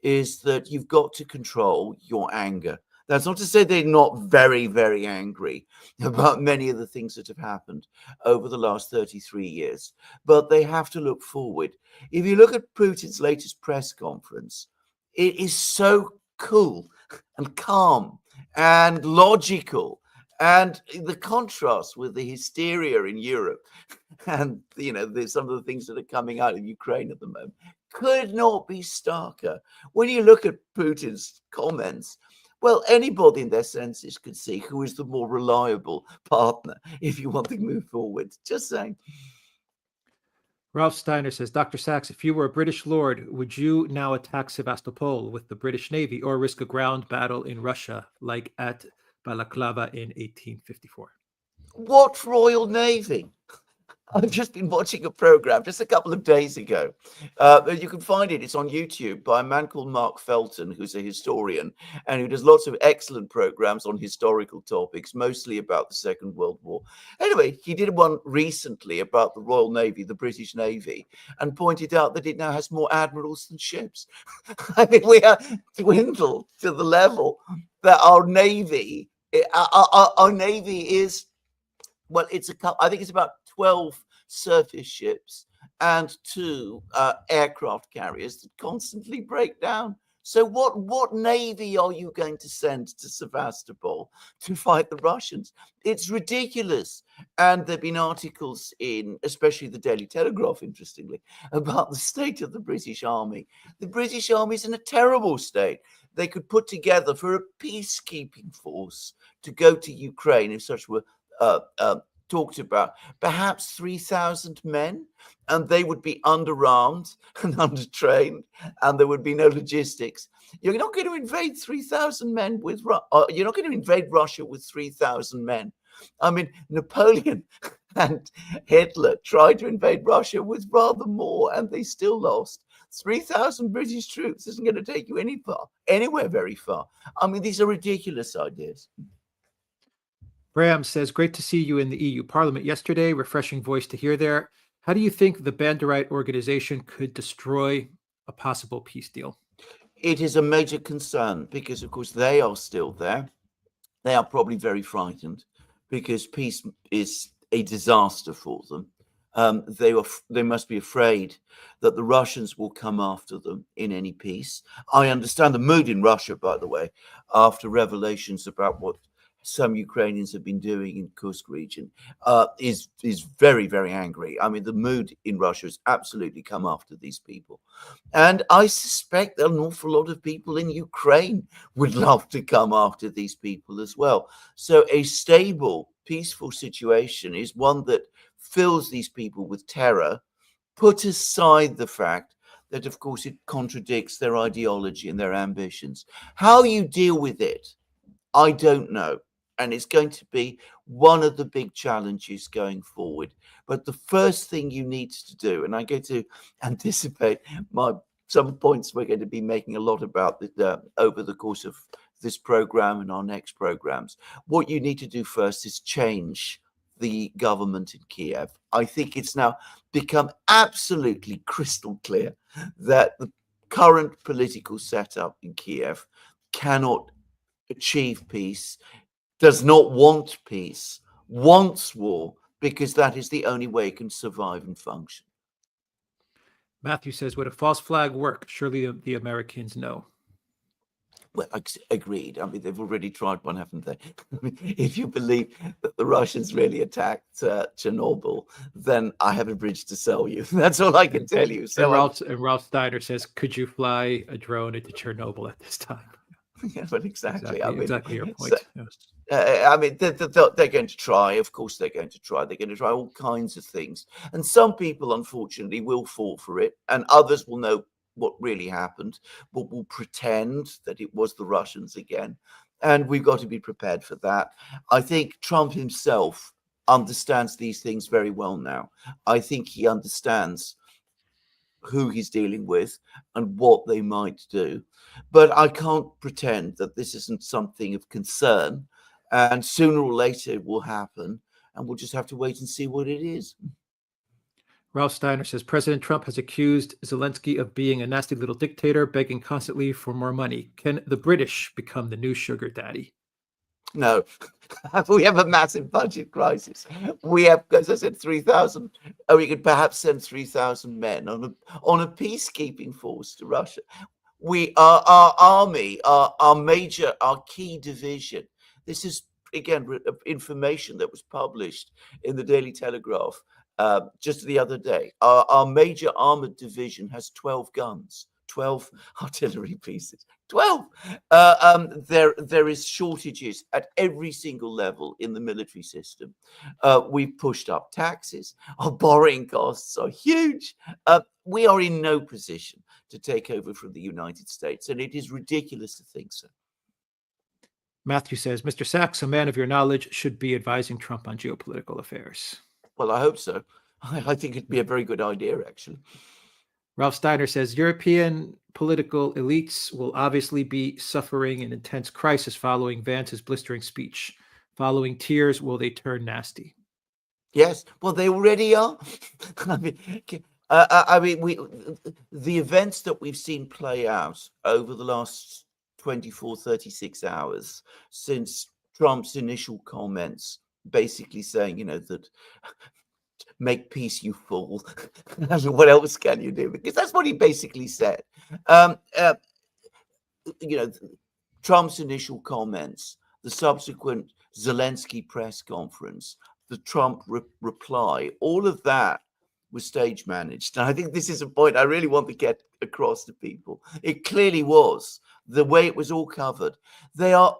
is that you've got to control your anger. That's not to say they're not very, very angry about many of the things that have happened over the last 33 years, but they have to look forward. If you look at Putin's latest press conference, it is so cool and calm and logical. And the contrast with the hysteria in Europe and, some of the things that are coming out of Ukraine at the moment could not be starker. When you look at Putin's comments, well, anybody in their senses could see who is the more reliable partner if you want to move forward. Just saying. Ralph Steiner says, Dr. Sachs, if you were a British lord, would you now attack Sevastopol with the British Navy or risk a ground battle in Russia like at Balaclava in 1854? What Royal Navy? I've just been watching a program just a couple of days ago. You can find it. It's on YouTube by a man called Mark Felton, who's a historian and who does lots of excellent programs on historical topics, mostly about the Second World War. Anyway, he did one recently about the Royal Navy, the British Navy, and pointed out that it now has more admirals than ships. I mean, we are dwindled to the level that our Navy is, well, I think it's about 12 surface ships and 2 aircraft carriers that constantly break down. So what navy are you going to send to Sevastopol to fight the Russians? It's ridiculous. And there have been articles in, especially the Daily Telegraph, interestingly, about the state of the British Army. The British Army is in a terrible state. They could put together for a peacekeeping force to go to Ukraine, if such were talked about, perhaps 3,000 men, and they would be underarmed and undertrained, and there would be no logistics. You're not going to invade 3,000 men with, you're not going to invade Russia with 3,000 men. I mean, Napoleon and Hitler tried to invade Russia with rather more, and they still lost. 3,000 British troops isn't going to take you anywhere very far. I mean, these are ridiculous ideas. Bram says, great to see you in the EU Parliament yesterday. Refreshing voice to hear there. How do you think the Banderite organization could destroy a possible peace deal? It is a major concern because, of course, they are still there. They are probably very frightened because peace is a disaster for them. They must be afraid that the Russians will come after them in any peace. I understand the mood in Russia, by the way, after revelations about what some Ukrainians have been doing in Kursk region, is very, very angry. I mean, the mood in Russia has absolutely come after these people. And I suspect that an awful lot of people in Ukraine would love to come after these people as well. So a stable, peaceful situation is one that fills these people with terror, put aside the fact that, of course, it contradicts their ideology and their ambitions. How you deal with it, I don't know. And it's going to be one of the big challenges going forward. But the first thing you need to do, and I'm going to anticipate some points we're going to be making a lot about over the course of this program and our next programs. What you need to do first is change the government in Kiev. I think it's now become absolutely crystal clear that the current political setup in Kiev cannot achieve peace, does not want peace, wants war, because that is the only way it can survive and function. Matthew says, would a false flag work? Surely the Americans know. Well, agreed. I mean, they've already tried one, haven't they? I mean, if you believe that the Russians really attacked Chernobyl, then I have a bridge to sell you. That's all I can tell you. So and Ralph Steiner says, could you fly a drone into Chernobyl at this time? Yeah, but exactly. I mean, exactly your point. I mean, they're going to try. Of course, they're going to try. They're going to try all kinds of things. And some people, unfortunately, will fall for it. And others will know what really happened, but will pretend that it was the Russians again. And we've got to be prepared for that. I think Trump himself understands these things very well now. I think he understands who he's dealing with and what they might do. But I can't pretend that this isn't something of concern, and sooner or later it will happen, and we'll just have to wait and see what it is. Ralph Steiner says, President Trump has accused Zelensky of being a nasty little dictator, begging constantly for more money. Can the British become the new sugar daddy? No, we have a massive budget crisis. We have, as I said, 3,000. We could perhaps send 3,000 men on a peacekeeping force to Russia. Our army, our key division. This is again information that was published in the Daily Telegraph just the other day. Our major armored division has 12 guns. 12 artillery pieces. 12. There is shortages at every single level in the military system. We've pushed up taxes. Our borrowing costs are huge. We are in no position to take over from the United States, and it is ridiculous to think so. Matthew says, Mr. Sachs, a man of your knowledge, should be advising Trump on geopolitical affairs. Well, I hope so. I think it'd be a very good idea, actually. Ralph Steiner says European political elites will obviously be suffering an intense crisis following Vance's blistering speech. Following tears, will they turn nasty? Yes, well, they already are. I mean, the events that we've seen play out over the last 24, 36 hours since Trump's initial comments, basically saying, that make peace, you fool. I mean, what else can you do? Because that's what he basically said. Trump's initial comments, the subsequent Zelensky press conference, the Trump reply, all of that was stage managed. And I think this is a point I really want to get across to people. It clearly was the way it was all covered. The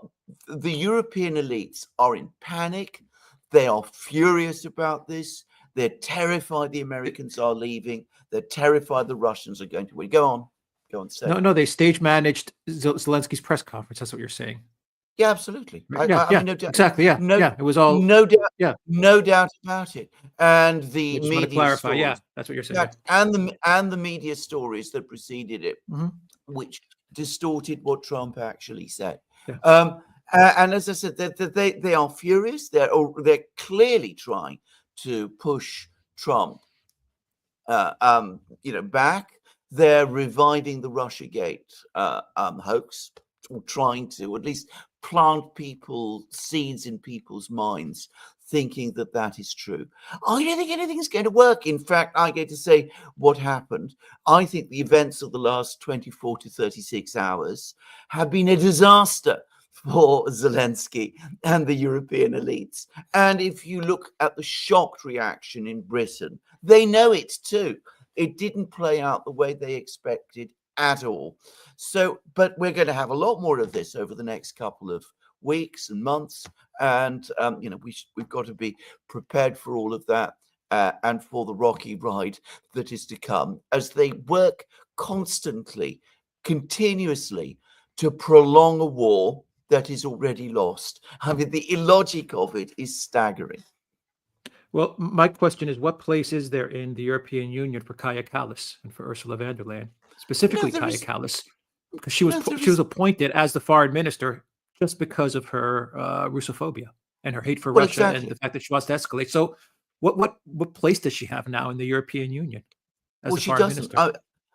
European elites are in panic. They are furious about this. They're terrified the Americans are leaving. They're terrified the Russians are going to win. Go on, say. No, they stage managed Zelensky's press conference. That's what you're saying. Yeah, absolutely. I mean, no doubt, exactly. Yeah, it was all no doubt. Yeah, no doubt about it. And the just want to media clarify. stories, Yeah, that's what you're saying. and the media stories that preceded it, which distorted what Trump actually said. Yeah. And as I said, they are furious. They're clearly trying to push Trump, back. They're reviving the Russiagate hoax, or trying to at least plant seeds in people's minds, thinking that is true. I don't think anything's going to work. In fact, I get to say what happened. I think the events of the last 24 to 36 hours have been a disaster for Zelensky and the European elites. And if you look at the shocked reaction in Britain, they know it too. It didn't play out the way they expected at all. So, but we're going to have a lot more of this over the next couple of weeks and months. And, we've got to be prepared for all of that and for the rocky ride that is to come as they work constantly, continuously to prolong a war that is already lost. I mean, the illogic of it is staggering. Well, my question is, what place is there in the European Union for Kaja Kallas and for Ursula von der Leyen, specifically Kaja Kallas, because she was appointed as the foreign minister just because of her Russophobia and her hate for Russia and the fact that she wants to escalate. So, what place does she have now in the European Union as the foreign minister?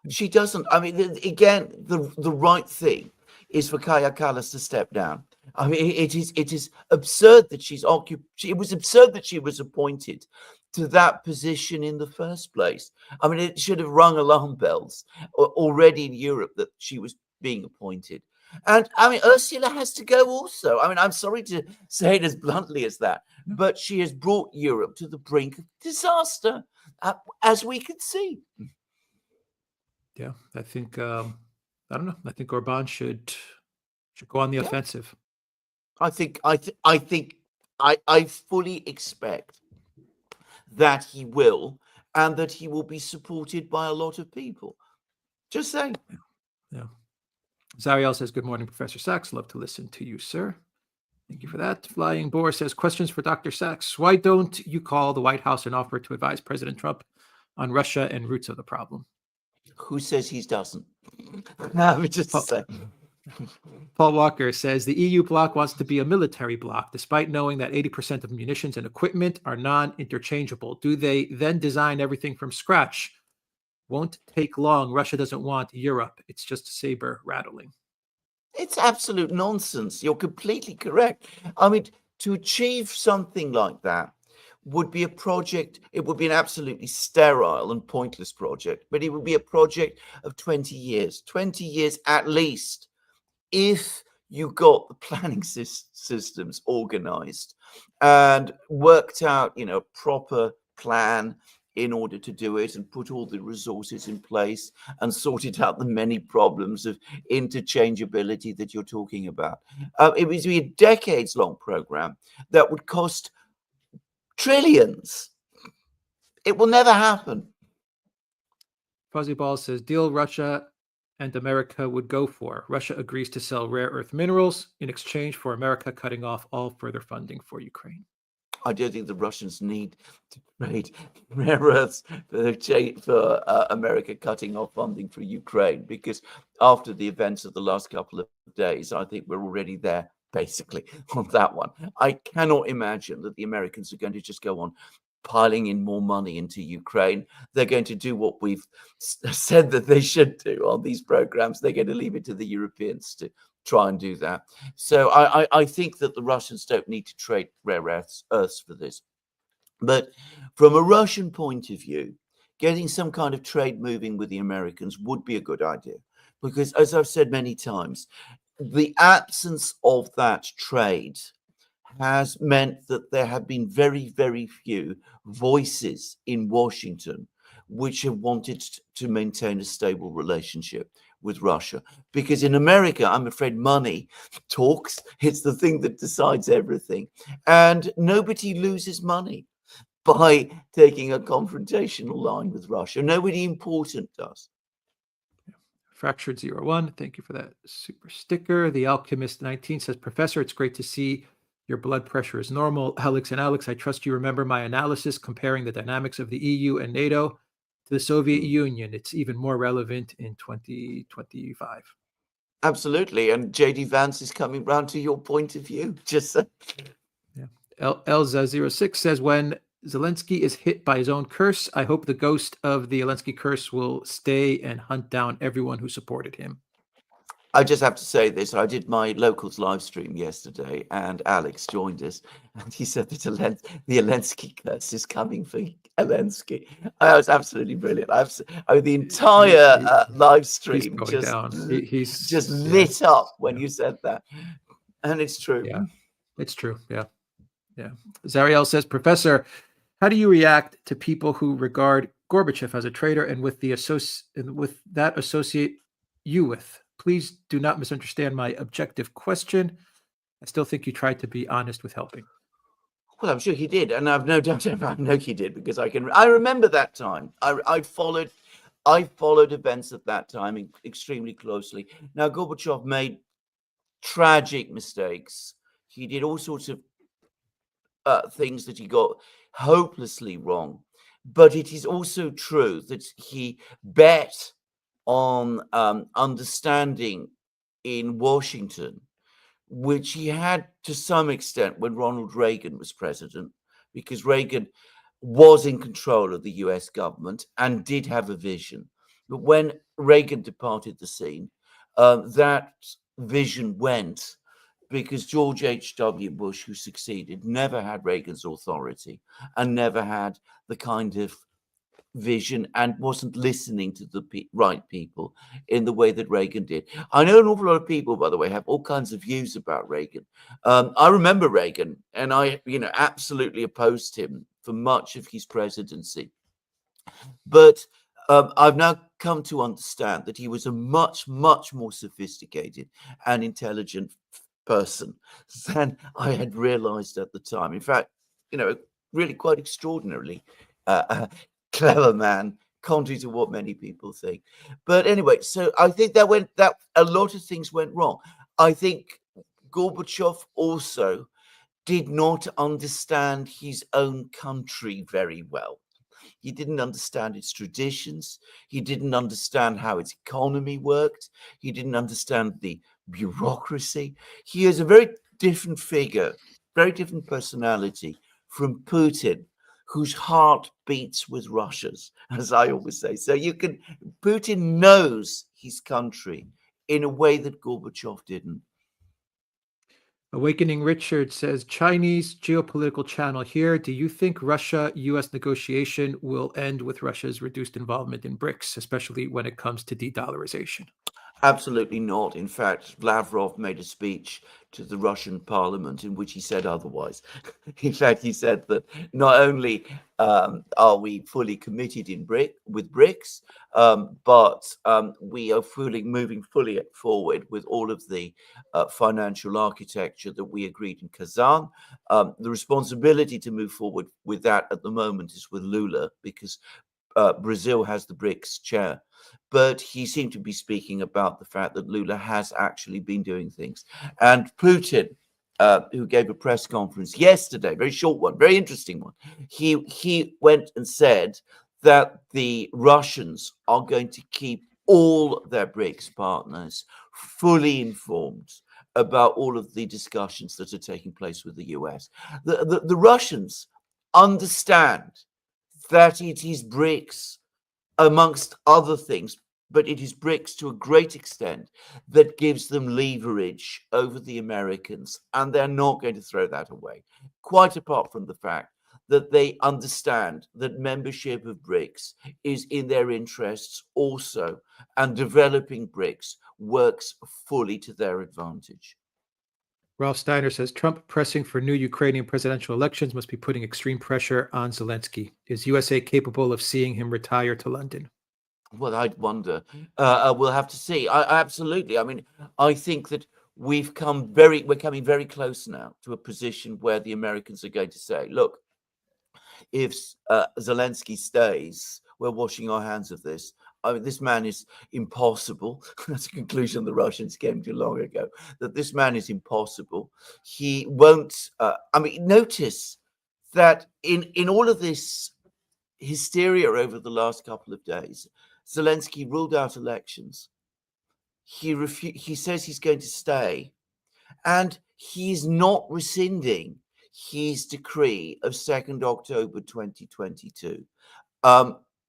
She doesn't. I mean, again, the right thing is for Kaja Kallas to step down. I mean, it is absurd that it was absurd that she was appointed to that position in the first place. I mean, it should have rung alarm bells already in Europe that she was being appointed. And I mean, Ursula has to go also. I mean, I'm sorry to say it as bluntly as that, but she has brought Europe to the brink of disaster, as we can see. Yeah, I think I don't know. I think Orban should go on the offensive. I fully expect that he will, and that he will be supported by a lot of people. Just saying. Yeah. Zariel says, "Good morning, Professor Sachs. Love to listen to you, sir." Thank you for that. Flying Boar says, "Questions for Dr. Sachs. Why don't you call the White House and offer to advise President Trump on Russia and roots of the problem?" Who says he doesn't? No, just to say. Paul Walker says, "The EU bloc wants to be a military bloc, despite knowing that 80% of munitions and equipment are non-interchangeable. Do they then design everything from scratch? Won't take long. Russia doesn't want Europe. It's just saber rattling." It's absolute nonsense. You're completely correct. I mean, to achieve something like that would be a project. It would be an absolutely sterile and pointless project, but it would be a project of 20 years at least, if you got the planning systems organized and worked out, proper plan in order to do it, and put all the resources in place and sorted out the many problems of interchangeability that you're talking about. It would be a decades-long program that would cost trillions. It will never happen. Fuzzy Ball says, "Deal Russia and America would go for. Russia agrees to sell rare earth minerals in exchange for America cutting off all further funding for Ukraine." I don't think the Russians need to trade rare earths for America cutting off funding for Ukraine, because after the events of the last couple of days, I think we're already there, basically, on that one. I cannot imagine that the Americans are going to just go on piling in more money into Ukraine. They're going to do what we've said that they should do on these programs. They're going to leave it to the Europeans to try and do that. So I think that the Russians don't need to trade rare earths for this. But from a Russian point of view, getting some kind of trade moving with the Americans would be a good idea. Because, as I've said many times, the absence of that trade has meant that there have been very, very few voices in Washington which have wanted to maintain a stable relationship with Russia. Because in America, I'm afraid money talks. It's the thing that decides everything. And nobody loses money by taking a confrontational line with Russia. Nobody important does. Fractured 01, thank you for that super sticker. The Alchemist 19 says, Professor, it's great to see your blood pressure is normal. Alex, I trust you remember my analysis comparing the dynamics of the EU and NATO to the Soviet Union. It's even more relevant in 2025. Absolutely. And JD Vance is coming round to your point of view. Just yeah. Elza06 says, when Zelensky is hit by his own curse, I hope the ghost of the Zelensky curse will stay and hunt down everyone who supported him. I just have to say this. I did my locals live stream yesterday, and Alex joined us, and he said that the Zelensky curse is coming for Zelensky. That was absolutely brilliant. The entire live stream just lit up when you said that, and it's true. Yeah, it's true. Yeah. Zariel says, Professor, how do you react to people who regard Gorbachev as a traitor and with that associate you with? Please do not misunderstand my objective question. I still think you tried to be honest with helping. Well, I'm sure he did, and I've no doubt about it. He did, because I remember that time. I followed events at that time extremely closely. Now, Gorbachev made tragic mistakes. He did all sorts of things that he got hopelessly wrong. But it is also true that he bet on understanding in Washington, which he had to some extent when Ronald Reagan was president, because Reagan was in control of the US government and did have a vision. But when Reagan departed the scene, that vision went, because George H.W. Bush, who succeeded, never had Reagan's authority and never had the kind of vision and wasn't listening to the right people in the way that Reagan did. I know an awful lot of people, by the way, have all kinds of views about Reagan. I remember Reagan, and I, absolutely opposed him for much of his presidency. But I've now come to understand that he was a much, much more sophisticated and intelligent person than I had realized at the time. In fact, really quite extraordinarily clever man, contrary to what many people think. But anyway, so I think that a lot of things went wrong. I think Gorbachev also did not understand his own country very well. He didn't understand its traditions. He didn't understand how its economy worked. He didn't understand the bureaucracy. He is a very different figure, very different personality from Putin, whose heart beats with Russia's, as I always say. So Putin knows his country in a way that Gorbachev didn't. Awakening Richard says, Chinese geopolitical channel here. Do you think Russia-U.S. negotiation will end with Russia's reduced involvement in BRICS, especially when it comes to de-dollarization? Absolutely not. In fact, Lavrov made a speech to the Russian parliament in which he said otherwise. In fact, he said that not only are we fully committed with BRICS, but we are moving fully forward with all of the financial architecture that we agreed in Kazan. The responsibility to move forward with that at the moment is with Lula, because Brazil has the BRICS chair. But he seemed to be speaking about the fact that Lula has actually been doing things. And Putin who gave a press conference yesterday, very short one, very interesting one. He went and said that the Russians are going to keep all their BRICS partners fully informed about all of the discussions that are taking place with the US. The Russians understand that it is BRICS, amongst other things, but it is BRICS to a great extent that gives them leverage over the Americans, and they're not going to throw that away, quite apart from the fact that they understand that membership of BRICS is in their interests also, and developing BRICS works fully to their advantage. Ralph Steiner says Trump pressing for new Ukrainian presidential elections must be putting extreme pressure on Zelensky. Is USA capable of seeing him retire to London? Well, I'd wonder. We'll have to see. Absolutely. I mean, I think that we're coming very close now to a position where the Americans are going to say, look, if Zelensky stays, we're washing our hands of this. I mean, this man is impossible. That's a conclusion the Russians came to long ago, that this man is impossible. He won't, notice that in all of this hysteria over the last couple of days, Zelensky ruled out elections. He says he's going to stay, and he's not rescinding his decree of 2nd October 2022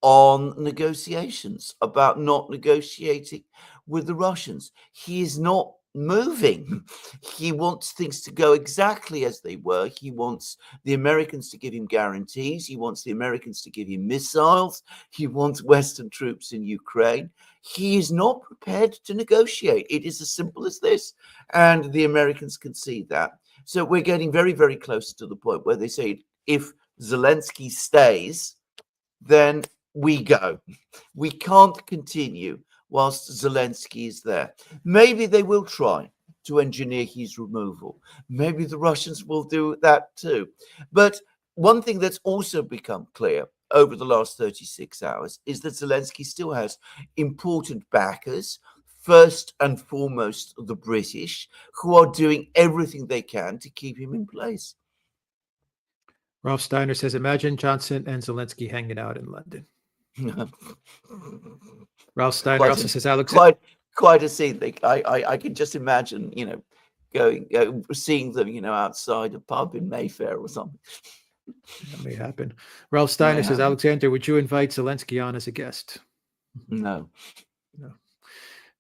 on negotiations, about not negotiating with the Russians. He is not moving. He wants things to go exactly as they were. He wants the Americans to give him guarantees. He wants the Americans to give him missiles. He wants Western troops in Ukraine. He is not prepared to negotiate. It is as simple as this. And the Americans can see that. So we're getting very, very close to the point where they say, if Zelensky stays, then we go. We can't continue whilst Zelensky is there. Maybe they will try to engineer his removal. Maybe the Russians will do that too. But one thing that's also become clear over the last 36 hours is that Zelensky still has important backers, first and foremost the British, who are doing everything they can to keep him in place. Ralph Steiner says, imagine Johnson and Zelensky hanging out in London. Ralph Steiner also says, quite a scene. I can just imagine, seeing them, outside a pub in Mayfair or something. That may happen. Ralph Steiner says, Alexander, would you invite Zelensky on as a guest? No.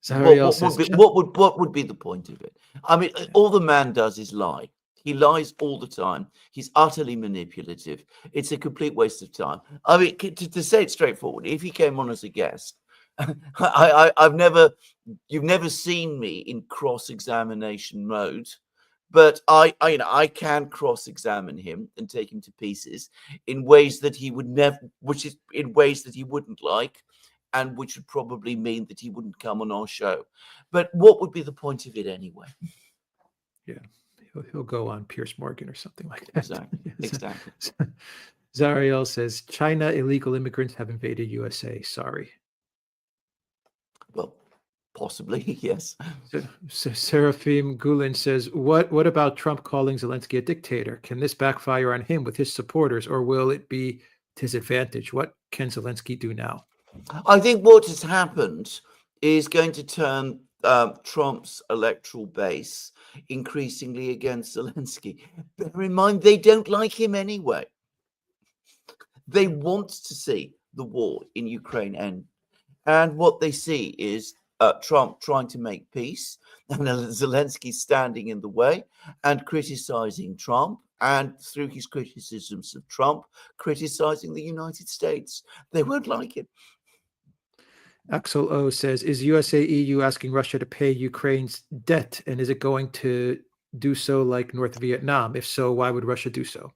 What would be the point of it? I mean, all the man does is lie. He lies all the time. He's utterly manipulative. It's a complete waste of time. I mean, to say it straightforward, if he came on as a guest, you've never seen me in cross-examination mode, but I can cross-examine him and take him to pieces in ways that he would never, in ways that he wouldn't like, and which would probably mean that he wouldn't come on our show. But what would be the point of it anyway? Yeah. He'll go on Piers Morgan or something like that. Exactly. Zariel says, China illegal immigrants have invaded USA. Sorry. Well, possibly, yes. So Seraphim Gulen says, what about Trump calling Zelensky a dictator? Can this backfire on him with his supporters, or will it be to his advantage? What can Zelensky do now? I think what has happened is going to turn Trump's electoral base increasingly against Zelensky. Bear in mind, they don't like him anyway. They want to see the war in Ukraine end. And what they see is Trump trying to make peace, and Zelensky standing in the way and criticizing Trump, and through his criticisms of Trump, criticizing the United States. They won't like it. Axel O says, is USA EU asking Russia to pay Ukraine's debt? And is it going to do so like North Vietnam? If so, why would Russia do so?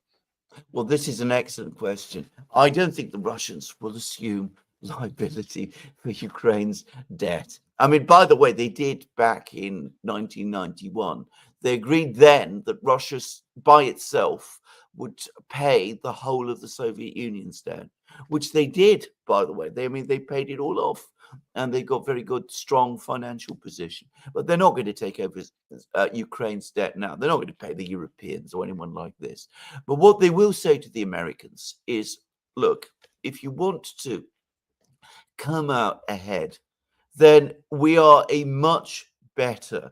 Well, this is an excellent question. I don't think the Russians will assume liability for Ukraine's debt. I mean, by the way, they did back in 1991. They agreed then that Russia by itself would pay the whole of the Soviet Union's debt, which they did, by the way. They paid it all off and they've got very good, strong financial position. But they're not going to take over Ukraine's debt now. They're not going to pay the Europeans or anyone like this. But what they will say to the Americans is, look, if you want to come out ahead, then we are a much better,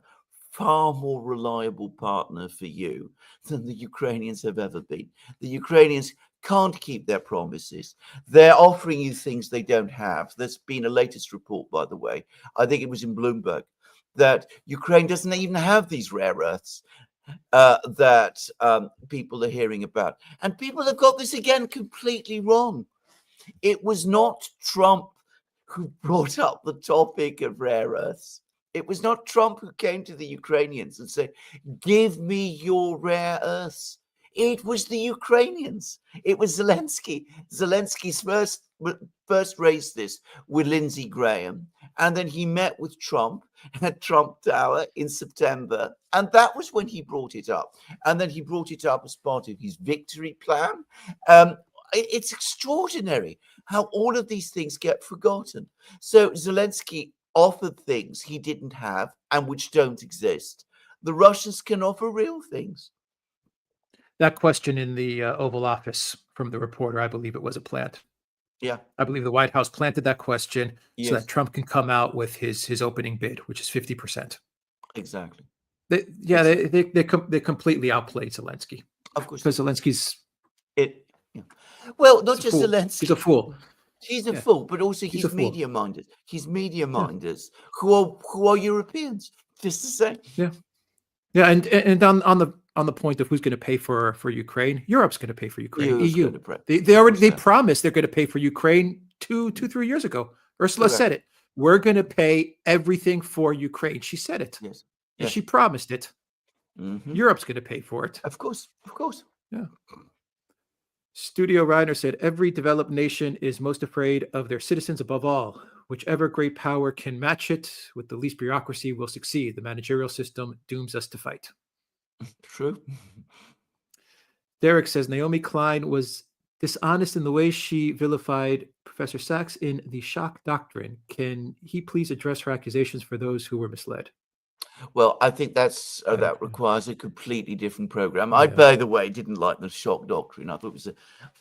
far more reliable partner for you than the Ukrainians have ever been. The Ukrainians can't keep their promises. They're offering you things they don't have. There's been a latest report, by the way, I think it was in Bloomberg, that Ukraine doesn't even have these rare earths that people are hearing about. And people have got this again completely wrong. It was not Trump who brought up the topic of rare earths. It was not Trump who came to the Ukrainians and said, give me your rare earths. It was the Ukrainians. It was Zelensky. Zelensky's first raised this with Lindsey Graham, and then he met with Trump at Trump Tower in September, and that was when he brought it up. And then he brought it up as part of his victory plan. It's extraordinary how all of these things get forgotten. So Zelensky offered things he didn't have and which don't exist. The Russians can offer real things. That question in the Oval Office from the reporter, I believe it was a plant. Yeah. I believe the White House planted that question Yes. so that Trump can come out with his opening bid, which is 50%. Exactly. They completely outplayed Zelensky. Of course. Because Zelensky's... Well, not just Zelensky. He's a fool. He's a fool, but also he's media minded. He's media minders who are Europeans, just the same. Yeah, and on the point of who's going to pay for Ukraine, Europe's going to pay for Ukraine. EU. They promised they're going to pay for Ukraine 3 years ago. Ursula said it. We're going to pay everything for Ukraine. She said it. Yes. And she promised it. Mm-hmm. Europe's going to pay for it. Of course. Yeah. Studio Reiner said, every developed nation is most afraid of their citizens above all. Whichever great power can match it with the least bureaucracy will succeed. The managerial system dooms us to fight. True. Derek says, Naomi Klein was dishonest in the way she vilified Professor Sachs in the shock doctrine. Can he please address her accusations for those who were misled? Well, I think that requires a completely different program. I, by the way, didn't like the shock doctrine. I thought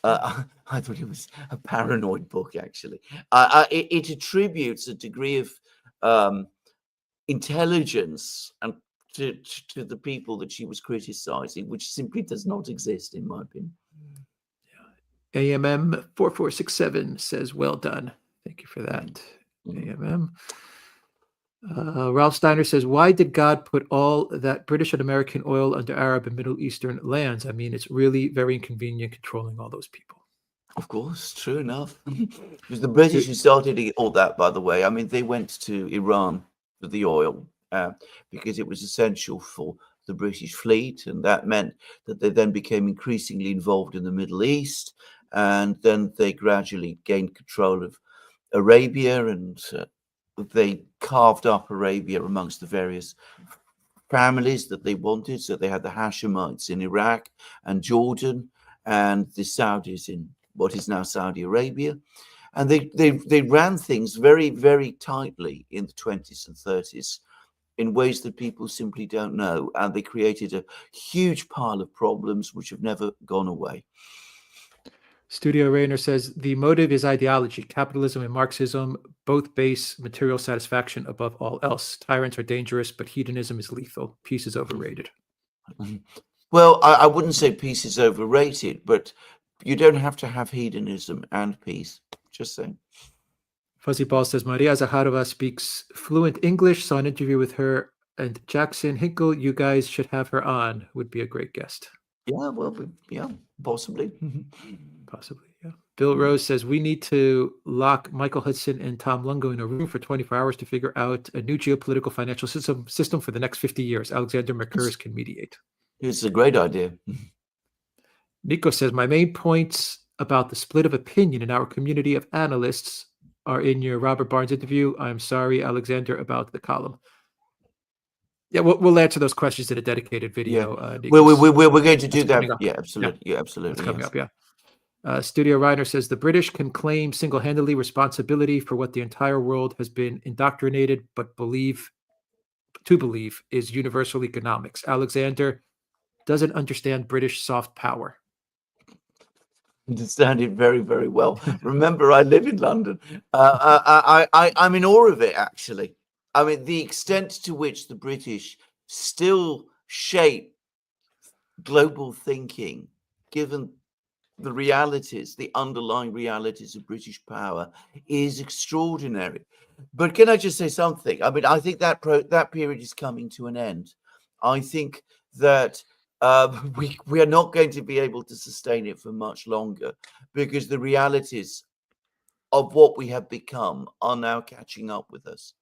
it was a paranoid book. Actually, it attributes a degree of intelligence and to the people that she was criticizing, which simply does not exist, in my opinion. AMM 4467 says, well done. Thank you for that. AMM. Ralph Steiner says, why did God put all that British and American oil under Arab and Middle Eastern lands? I mean, it's really very inconvenient controlling all those people. Of course, true enough. It was the British who started all that, by the way. I mean, they went to Iran for the oil because it was essential for the British fleet, and that meant that they then became increasingly involved in the Middle East, and then they gradually gained control of Arabia, and they carved up Arabia amongst the various families that they wanted. So they had the Hashemites in Iraq and Jordan, and the Saudis in what is now Saudi Arabia. And they ran things very, very tightly in the 20s and 30s in ways that people simply don't know. And they created a huge pile of problems which have never gone away. Studio Rayner says, the motive is ideology. Capitalism and Marxism both base material satisfaction above all else. Tyrants are dangerous, but hedonism is lethal. Peace is overrated. Well, I wouldn't say peace is overrated, but you don't have to have hedonism and peace. Just saying. Fuzzy Ball says, Maria Zaharova speaks fluent English. Saw an interview with her and Jackson Hinkle. You guys should have her on. Would be a great guest. Yeah, well, yeah, possibly. Possibly, yeah. Bill Rose says, we need to lock Michael Hudson and Tom Lungo in a room for 24 hours to figure out a new geopolitical financial system for the next 50 years. Alexander McCurrs can mediate. It's a great idea. Nico says, my main points about the split of opinion in our community of analysts are in your Robert Barnes interview. I'm sorry, Alexander, about the column. Yeah, we'll answer those questions in a dedicated video. Yeah. We're going to do that. Yeah, absolutely. That's coming up, yeah. Studio Reiner says the British can claim single-handedly responsibility for what the entire world has been indoctrinated but believe is universal economics. Alexander doesn't understand British soft power. Understand it very, very well. Remember, I live in London. I'm in awe of it, actually. I mean, the extent to which the British still shape global thinking, given the realities, the underlying realities of British power, is extraordinary. But can I just say something? I mean, I think that that period is coming to an end. I think that we are not going to be able to sustain it for much longer, because the realities of what we have become are now catching up with us.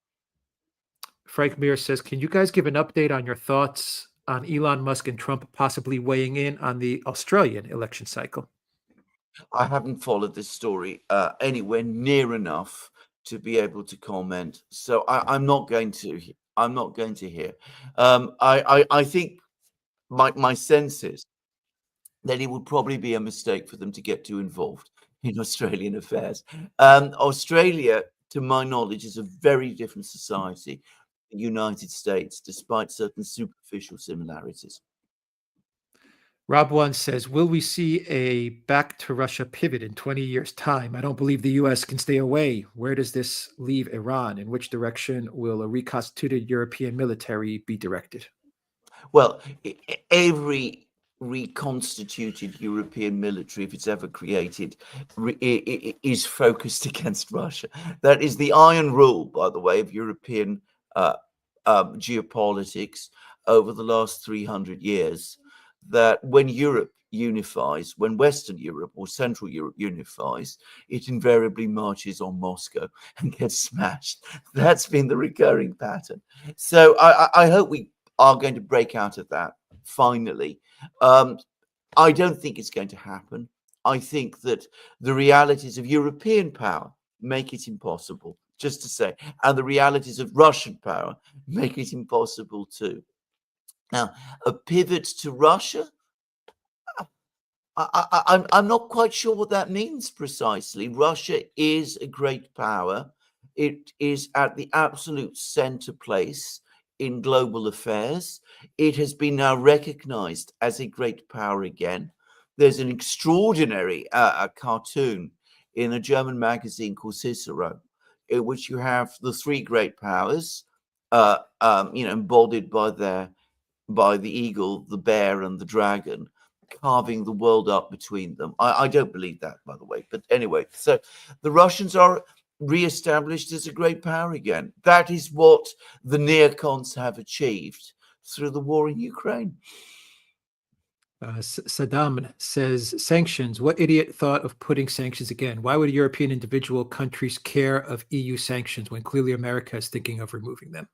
Frank Mir says, can you guys give an update on your thoughts on Elon Musk and Trump possibly weighing in on the Australian election cycle? I haven't followed this story anywhere near enough to be able to comment, so I'm not going to. I'm not going to hear. I think my sense is that it would probably be a mistake for them to get too involved in Australian affairs. Australia, to my knowledge, is a very different society than the United States, despite certain superficial similarities. Rob One says, will we see a back to Russia pivot in 20 years' time? I don't believe the U.S. can stay away. Where does this leave Iran? In which direction will a reconstituted European military be directed? Well, every reconstituted European military, if it's ever created, is focused against Russia. That is the iron rule, by the way, of European geopolitics over the last 300 years, that when Europe unifies, when Western Europe or Central Europe unifies, it invariably marches on Moscow and gets smashed. That's been the recurring pattern. So I hope we are going to break out of that finally. I don't think it's going to happen. I think that the realities of European power make it impossible, just to say, and the realities of Russian power make it impossible too. Now, a pivot to Russia, I'm not quite sure what that means precisely. Russia is a great power. It is at the absolute center place in global affairs. It has been now recognized as a great power again. There's an extraordinary cartoon in a German magazine called Cicero, in which you have the three great powers, embodied by the eagle, the bear, and the dragon, carving the world up between them. I don't believe that, by the way. But anyway, so the Russians are re-established as a great power again. That is what the neocons have achieved through the war in Ukraine. Saddam says, sanctions. What idiot thought of putting sanctions again? Why would European individual countries care of EU sanctions when clearly America is thinking of removing them?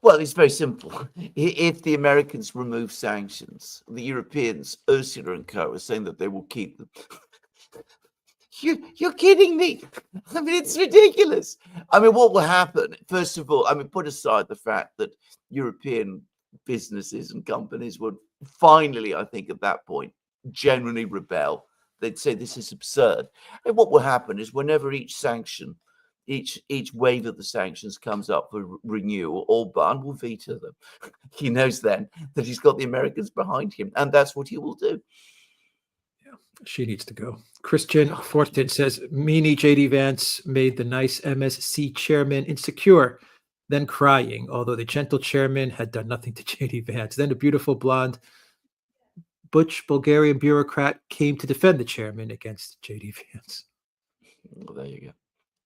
Well, it's very simple. If the Americans remove sanctions, the Europeans, Ursula and co, are saying that they will keep them. You're kidding me. I mean, it's ridiculous. I mean, what will happen? First of all, I mean, put aside the fact that European businesses and companies would finally, I think, at that point, generally rebel. They'd say this is absurd. And what will happen is whenever each sanction, each wave of the sanctions comes up for renewal, Orban will veto them. He knows then that he's got the Americans behind him, and that's what he will do. She needs to go. Christian Fortin says, meanie JD Vance made the nice MSC chairman insecure, then crying, although the gentle chairman had done nothing to JD Vance. Then a beautiful blonde, butch Bulgarian bureaucrat came to defend the chairman against JD Vance. Well, there you go.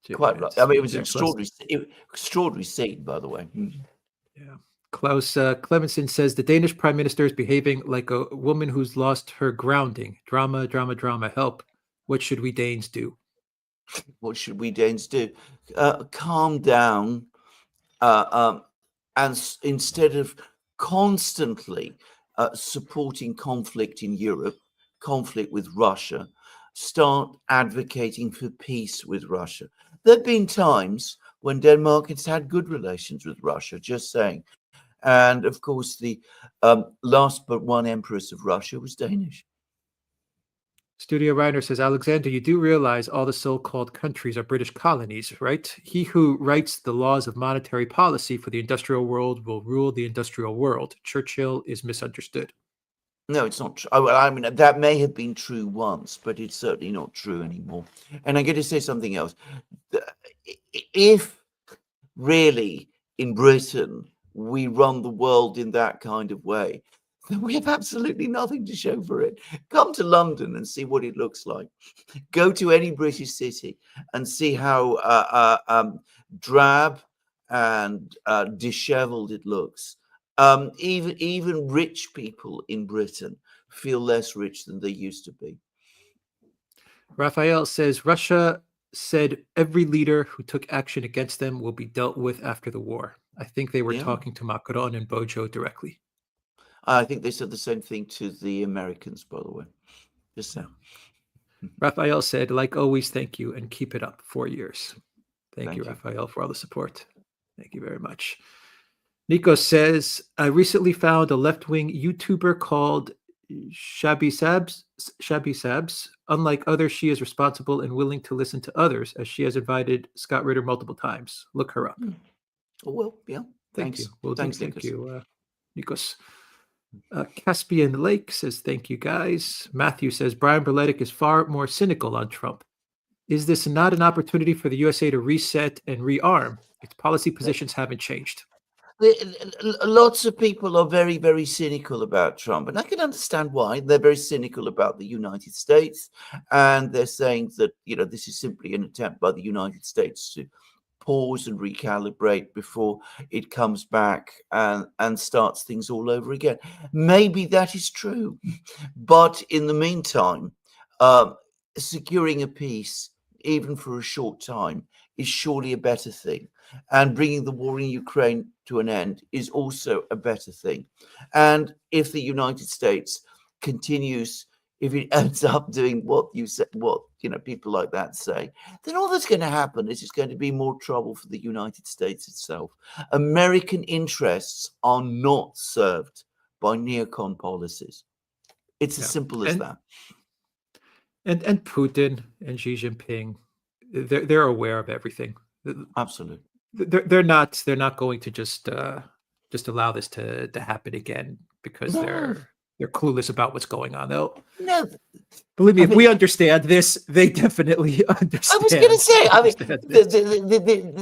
JD Quite Vance. right. I mean, it was an extraordinary scene, by the way. Yeah. Klaus Clemenson says the Danish prime minister is behaving like a woman who's lost her grounding. Drama, drama, drama. Help. What should we Danes do? What should we Danes do? Calm down. And instead of constantly supporting conflict in Europe, conflict with Russia, start advocating for peace with Russia. There have been times when Denmark has had good relations with Russia, just saying. And of course, the last but one empress of Russia was Danish. Studio Reiner says, Alexander, you do realize all the so-called countries are British colonies, right? He who writes the laws of monetary policy for the industrial world will rule the industrial world. Churchill is misunderstood. No, it's not true. I mean, that may have been true once, but it's certainly not true anymore. And I'm going to say something else. If really in Britain we run the world in that kind of way, then we have absolutely nothing to show for it. Come to London and see what it looks like. Go to any British city and see how drab and disheveled it looks. Even rich people in Britain feel less rich than they used to be. Raphael says, Russia said every leader who took action against them will be dealt with after the war. I think they were talking to Macron and Bojo directly. I think they said the same thing to the Americans, by the way. Just so. Raphael said, like always, thank you and keep it up. 4 years. Thank you, Raphael, for all the support. Thank you very much. Nico says, I recently found a left-wing YouTuber called Shabby Sabs. Unlike others, she is responsible and willing to listen to others, as she has invited Scott Ritter multiple times. Look her up. Oh, well, yeah. Thank you. Well, Thanks, thank you, Nikos. Caspian Lake says, thank you, guys. Matthew says, Brian Berletic is far more cynical on Trump. Is this not an opportunity for the USA to reset and rearm? Its policy positions haven't changed. Lots of people are very, very cynical about Trump, and I can understand why. They're very cynical about the United States, and they're saying that, this is simply an attempt by the United States to pause and recalibrate before it comes back and starts things all over again. Maybe that is true, but in the meantime, securing a peace, even for a short time, is surely a better thing. And bringing the war in Ukraine to an end is also a better thing. And if the United States continues, if it ends up doing what you said, what people like that say, then all that's going to happen is it's going to be more trouble for the United States itself. American interests are not served by neocon policies. It's as simple as that. And Putin and Xi Jinping, they're aware of everything. Absolutely. They're not going to just allow this to happen again because they're clueless about what's going on. Believe me, if we understand this, they definitely understand. I was going to say,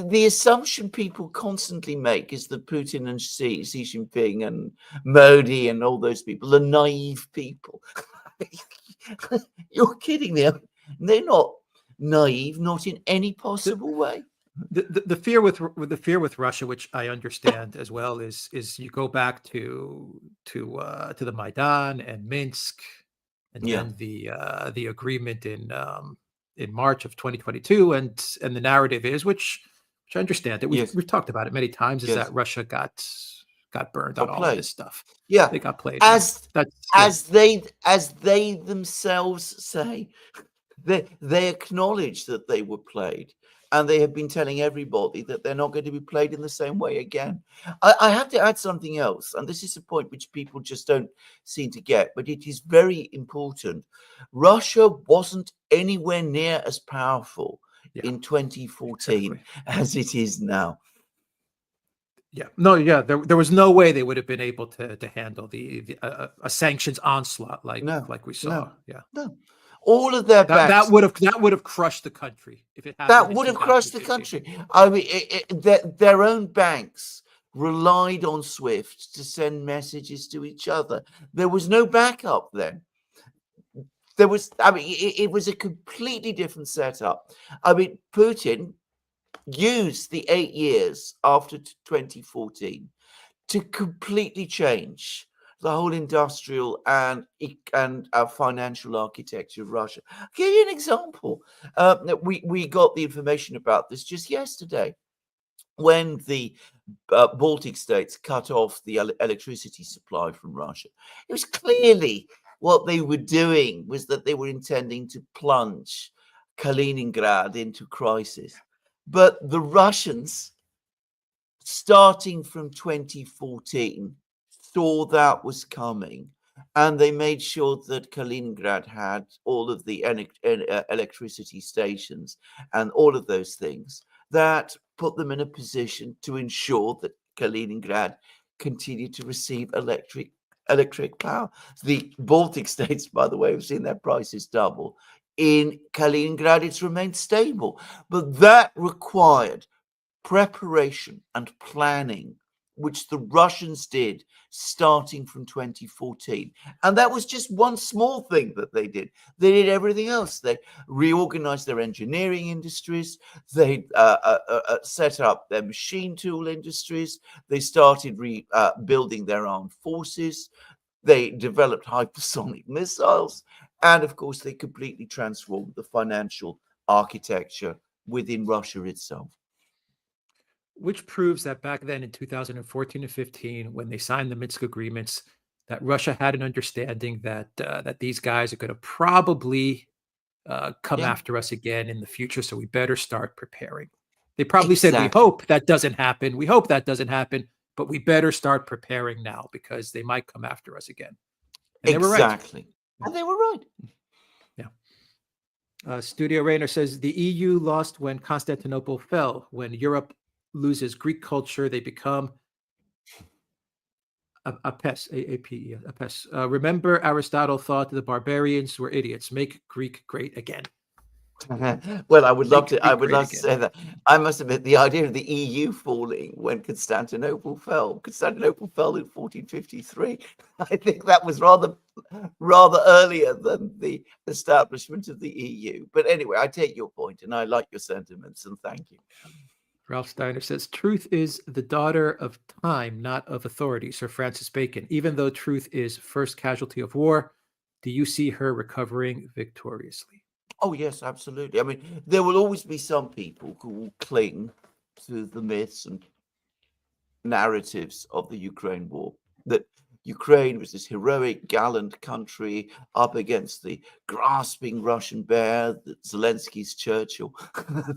the assumption people constantly make is that Putin and Xi Jinping and Modi and all those people are naive people. You're kidding me. They're not naive, not in any possible way. The fear with Russia, which I understand as well, is you go back to the Maidan and Minsk, and then the agreement in March of 2022, and the narrative is, which I understand that we've talked about it many times, is that Russia got burned on all of this stuff. Yeah, they got played. As they themselves say, they acknowledge that they were played. And they have been telling everybody that they're not going to be played in the same way again. I have to add something else, and this is a point which people just don't seem to get, but it is very important. Russia wasn't anywhere near as powerful in 2014 as it is now. There was no way they would have been able to handle a sanctions onslaught like we saw. No. All of their that would have crushed the country if it happened. That would have crushed the country. I mean, their own banks relied on SWIFT to send messages to each other. There was no backup then. It was a completely different setup. I mean, Putin used the 8 years after 2014 to completely change the whole industrial and financial architecture of Russia. I'll give you an example. We got the information about this just yesterday when the Baltic states cut off the electricity supply from Russia. It was clearly what they were doing was that they were intending to plunge Kaliningrad into crisis. But the Russians, starting from 2014, saw that was coming and they made sure that Kaliningrad had all of the electricity stations and all of those things that put them in a position to ensure that Kaliningrad continued to receive electric power. The Baltic states, by the way, have seen their prices double. In Kaliningrad, it's remained stable, but that required preparation and planning, which the Russians did starting from 2014. And that was just one small thing that they did. They did everything else. They reorganized their engineering industries. They set up their machine tool industries. They started building their armed forces. They developed hypersonic missiles. And of course, they completely transformed the financial architecture within Russia itself. Which proves that back then in 2014 and 15, when they signed the Minsk agreements, that Russia had an understanding that that these guys are going to probably come after us again in the future. So we better start preparing. They probably said, we hope that doesn't happen. We hope that doesn't happen, but we better start preparing now because they might come after us again. And they were right. And they were right. Yeah. Studio Rainer says the EU lost when Constantinople fell. When Europe loses Greek culture, they become a pest. Remember, Aristotle thought the barbarians were idiots. Make Greek great again. Well, I would love to say that. I must admit, the idea of the EU falling when Constantinople fell in 1453. I think that was rather earlier than the establishment of the EU. But anyway, I take your point, and I like your sentiments, and thank you. Ralph Steiner says, truth is the daughter of time, not of authority. Sir Francis Bacon. Even though truth is first casualty of war, do you see her recovering victoriously? Oh, yes, absolutely. I mean, there will always be some people who will cling to the myths and narratives of the Ukraine war, that Ukraine was this heroic, gallant country up against the grasping Russian bear, that Zelensky's Churchill,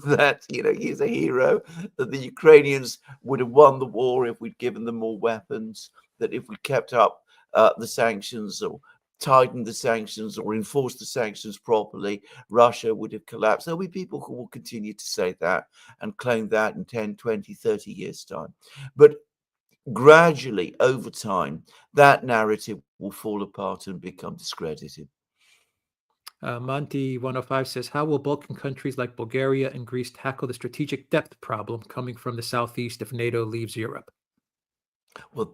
that, he's a hero, that the Ukrainians would have won the war if we'd given them more weapons, that if we kept up the sanctions or tightened the sanctions or enforced the sanctions properly, Russia would have collapsed. There'll be people who will continue to say that and claim that in 10, 20, 30 years' time. But gradually, over time, that narrative will fall apart and become discredited. Monty 105 says, how will Balkan countries like Bulgaria and Greece tackle the strategic depth problem coming from the southeast if NATO leaves Europe? Well,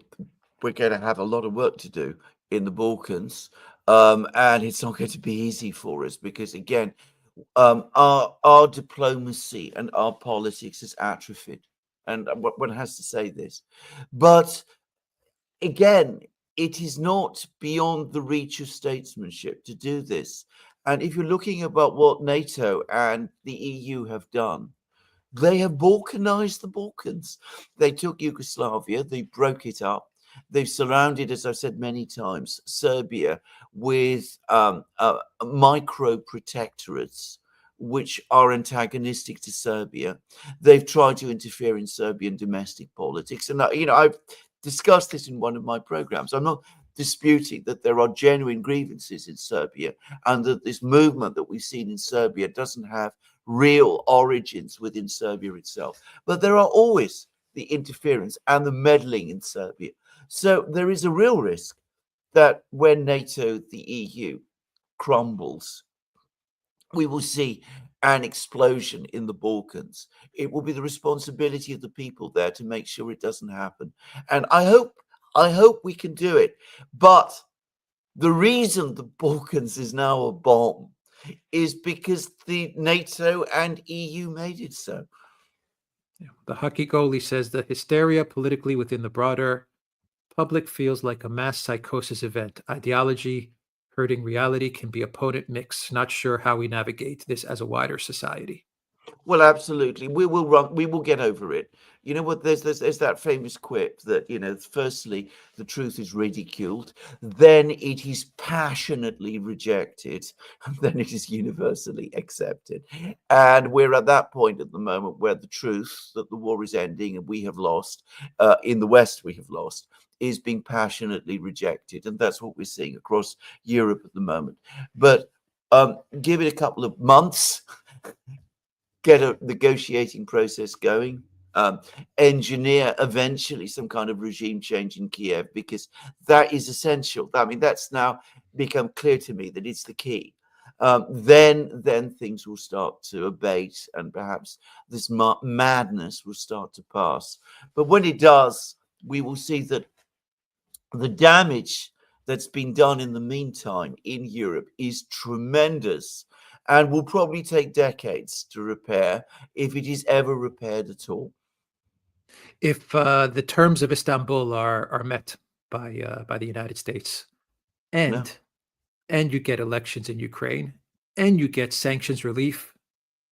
we're going to have a lot of work to do in the Balkans, and it's not going to be easy for us because, again, our diplomacy and our politics is atrophied. And one has to say this. But again, it is not beyond the reach of statesmanship to do this. And if you're looking about what NATO and the EU have done, they have Balkanized the Balkans. They took Yugoslavia, they broke it up. They've surrounded, as I've said many times, Serbia with micro protectorates, which are antagonistic to Serbia. They've tried to interfere in Serbian domestic politics. And, I've discussed this in one of my programs. I'm not disputing that there are genuine grievances in Serbia and that this movement that we've seen in Serbia doesn't have real origins within Serbia itself. But there are always the interference and the meddling in Serbia. So there is a real risk that when NATO, the EU, crumbles, we will see an explosion in the Balkans. It will be the responsibility of the people there to make sure it doesn't happen. And I hope we can do it. But the reason the Balkans is now a bomb is because the NATO and EU made it so. Yeah. The hockey goalie says the hysteria politically within the broader public feels like a mass psychosis event. Ideology hurting reality can be opponent mix. Not sure how we navigate this as a wider society. Well, absolutely. We will get over it. You know what? There's that famous quip that, firstly, the truth is ridiculed, then it is passionately rejected, and then it is universally accepted. And we're at that point at the moment where the truth that the war is ending and we have lost, in the West we have lost, is being passionately rejected, and that's what we're seeing across Europe at the moment. But give it a couple of months, get a negotiating process going, engineer eventually some kind of regime change in Kiev, because that is essential. I mean, that's now become clear to me that it's the key. Then things will start to abate, and perhaps this madness will start to pass. But when it does, we will see that the damage that's been done in the meantime in Europe is tremendous, and will probably take decades to repair, if it is ever repaired at all. If the terms of Istanbul are met by the United States, No. and you get elections in Ukraine, and you get sanctions relief,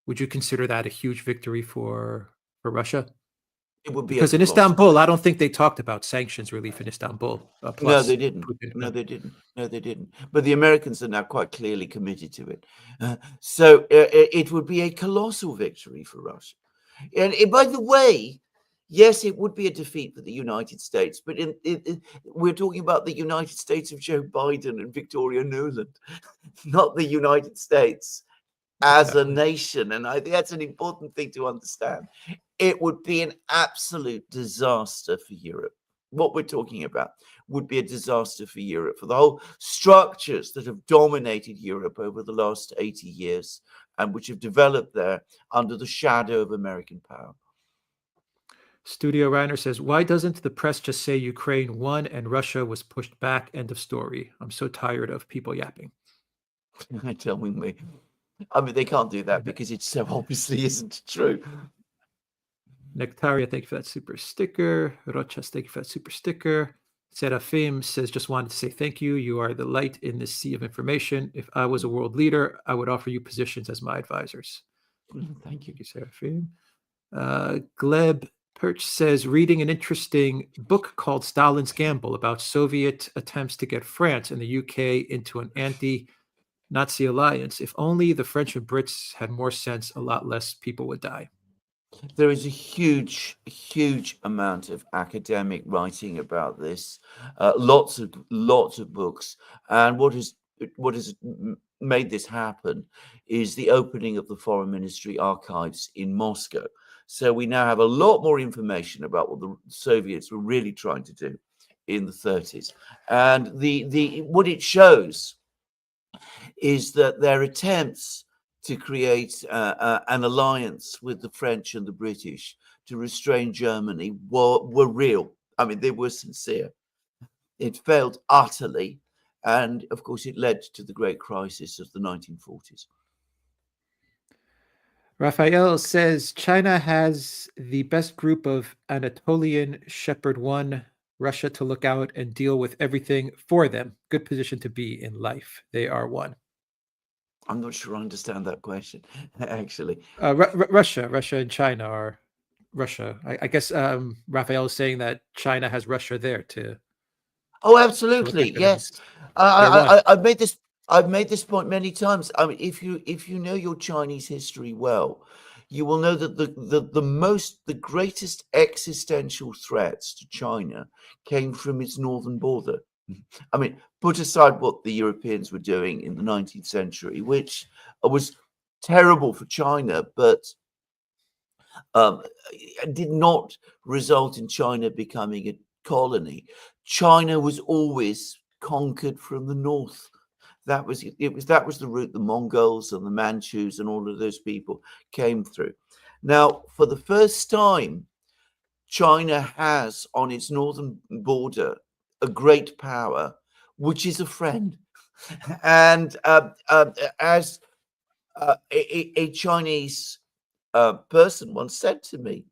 would you consider that a huge victory for Russia? It would be Because in Istanbul, I don't think they talked about sanctions relief in Istanbul. No, Plus, they didn't. No, they didn't. No, they didn't. But the Americans are now quite clearly committed to it. So it would be a colossal victory for Russia. And by the way, yes, it would be a defeat for the United States, but we're talking about the United States of Joe Biden and Victoria Nuland, not the United States as a nation. And I think that's an important thing to understand. It would be an absolute disaster for Europe. What we're talking about would be a disaster for Europe, for the whole structures that have dominated Europe over the last 80 years and which have developed there under the shadow of American power. Studio Reiner says, why doesn't the press just say Ukraine won and Russia was pushed back? End of story. I'm so tired of people yapping. Telling me. I mean, they can't do that because it so obviously isn't true. Nectaria, thank you for that super sticker. Rochas, thank you for that super sticker. Serafim says, just wanted to say thank you. You are the light in this sea of information. If I was a world leader, I would offer you positions as my advisors. Thank you. Thank you, Serafim. Gleb Perch says, reading an interesting book called Stalin's Gamble about Soviet attempts to get France and the UK into an anti-Nazi alliance. If only the French and Brits had more sense, a lot less people would die. There is a huge amount of academic writing about this, lots of books, and what has made this happen is the opening of the Foreign Ministry archives in Moscow. So we now have a lot more information about what the Soviets were really trying to do in the 30s, and what it shows is that their attempts to create an alliance with the French and the British to restrain Germany were real. I mean, they were sincere. It failed utterly. And of course, it led to the great crisis of the 1940s. Raphael says, China has the best group of Anatolian Shepherd 1, Russia to look out and deal with everything for them. Good position to be in life. They are one. I'm not sure I understand that question, actually. Russia and China are Russia. I guess Raphael is saying that China has Russia there to. Oh, absolutely, yes. I've made this point many times. I mean, if you know your Chinese history well, you will know that the greatest existential threats to China came from its northern border. I mean, put aside what the Europeans were doing in the 19th century, which was terrible for China, but did not result in China becoming a colony. China was always conquered from the north. That was the route the Mongols and the Manchus and all of those people came through. Now, for the first time, China has on its northern border a great power, which is a friend. And as a Chinese person once said to me,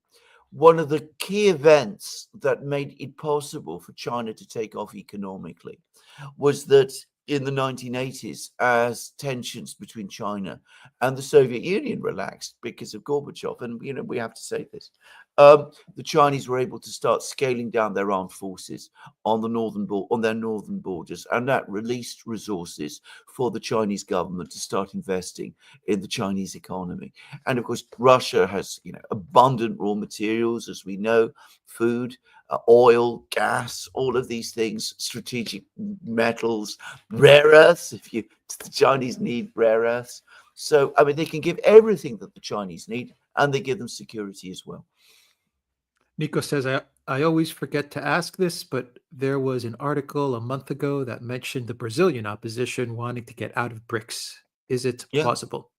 one of the key events that made it possible for China to take off economically was that in the 1980s, as tensions between China and the Soviet Union relaxed because of Gorbachev, and we have to say this, the Chinese were able to start scaling down their armed forces on their northern borders, and that released resources for the Chinese government to start investing in the Chinese economy. And of course, Russia has, abundant raw materials, as we know, food, oil, gas, all of these things, strategic metals, rare earths. The Chinese need rare earths. So, I mean, they can give everything that the Chinese need, and they give them security as well. Nico says, I always forget to ask this, but there was an article a month ago that mentioned the Brazilian opposition wanting to get out of BRICS. Is it plausible?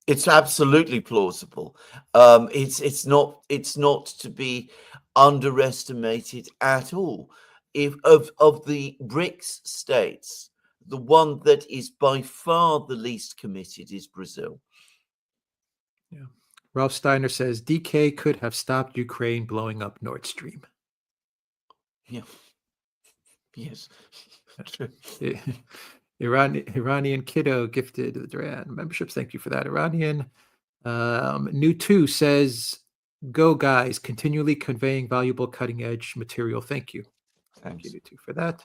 It's absolutely plausible. It's not to be underestimated at all. If of the BRICS states, the one that is by far the least committed is Brazil. Yeah. Ralph Steiner says DK could have stopped Ukraine blowing up Nord Stream. Yeah. Yes. Iranian Kiddo gifted the Duran memberships. Thank you for that, Iranian. New 2 says, go guys, continually conveying valuable cutting edge material. Thank you. Thank you, New 2, for that.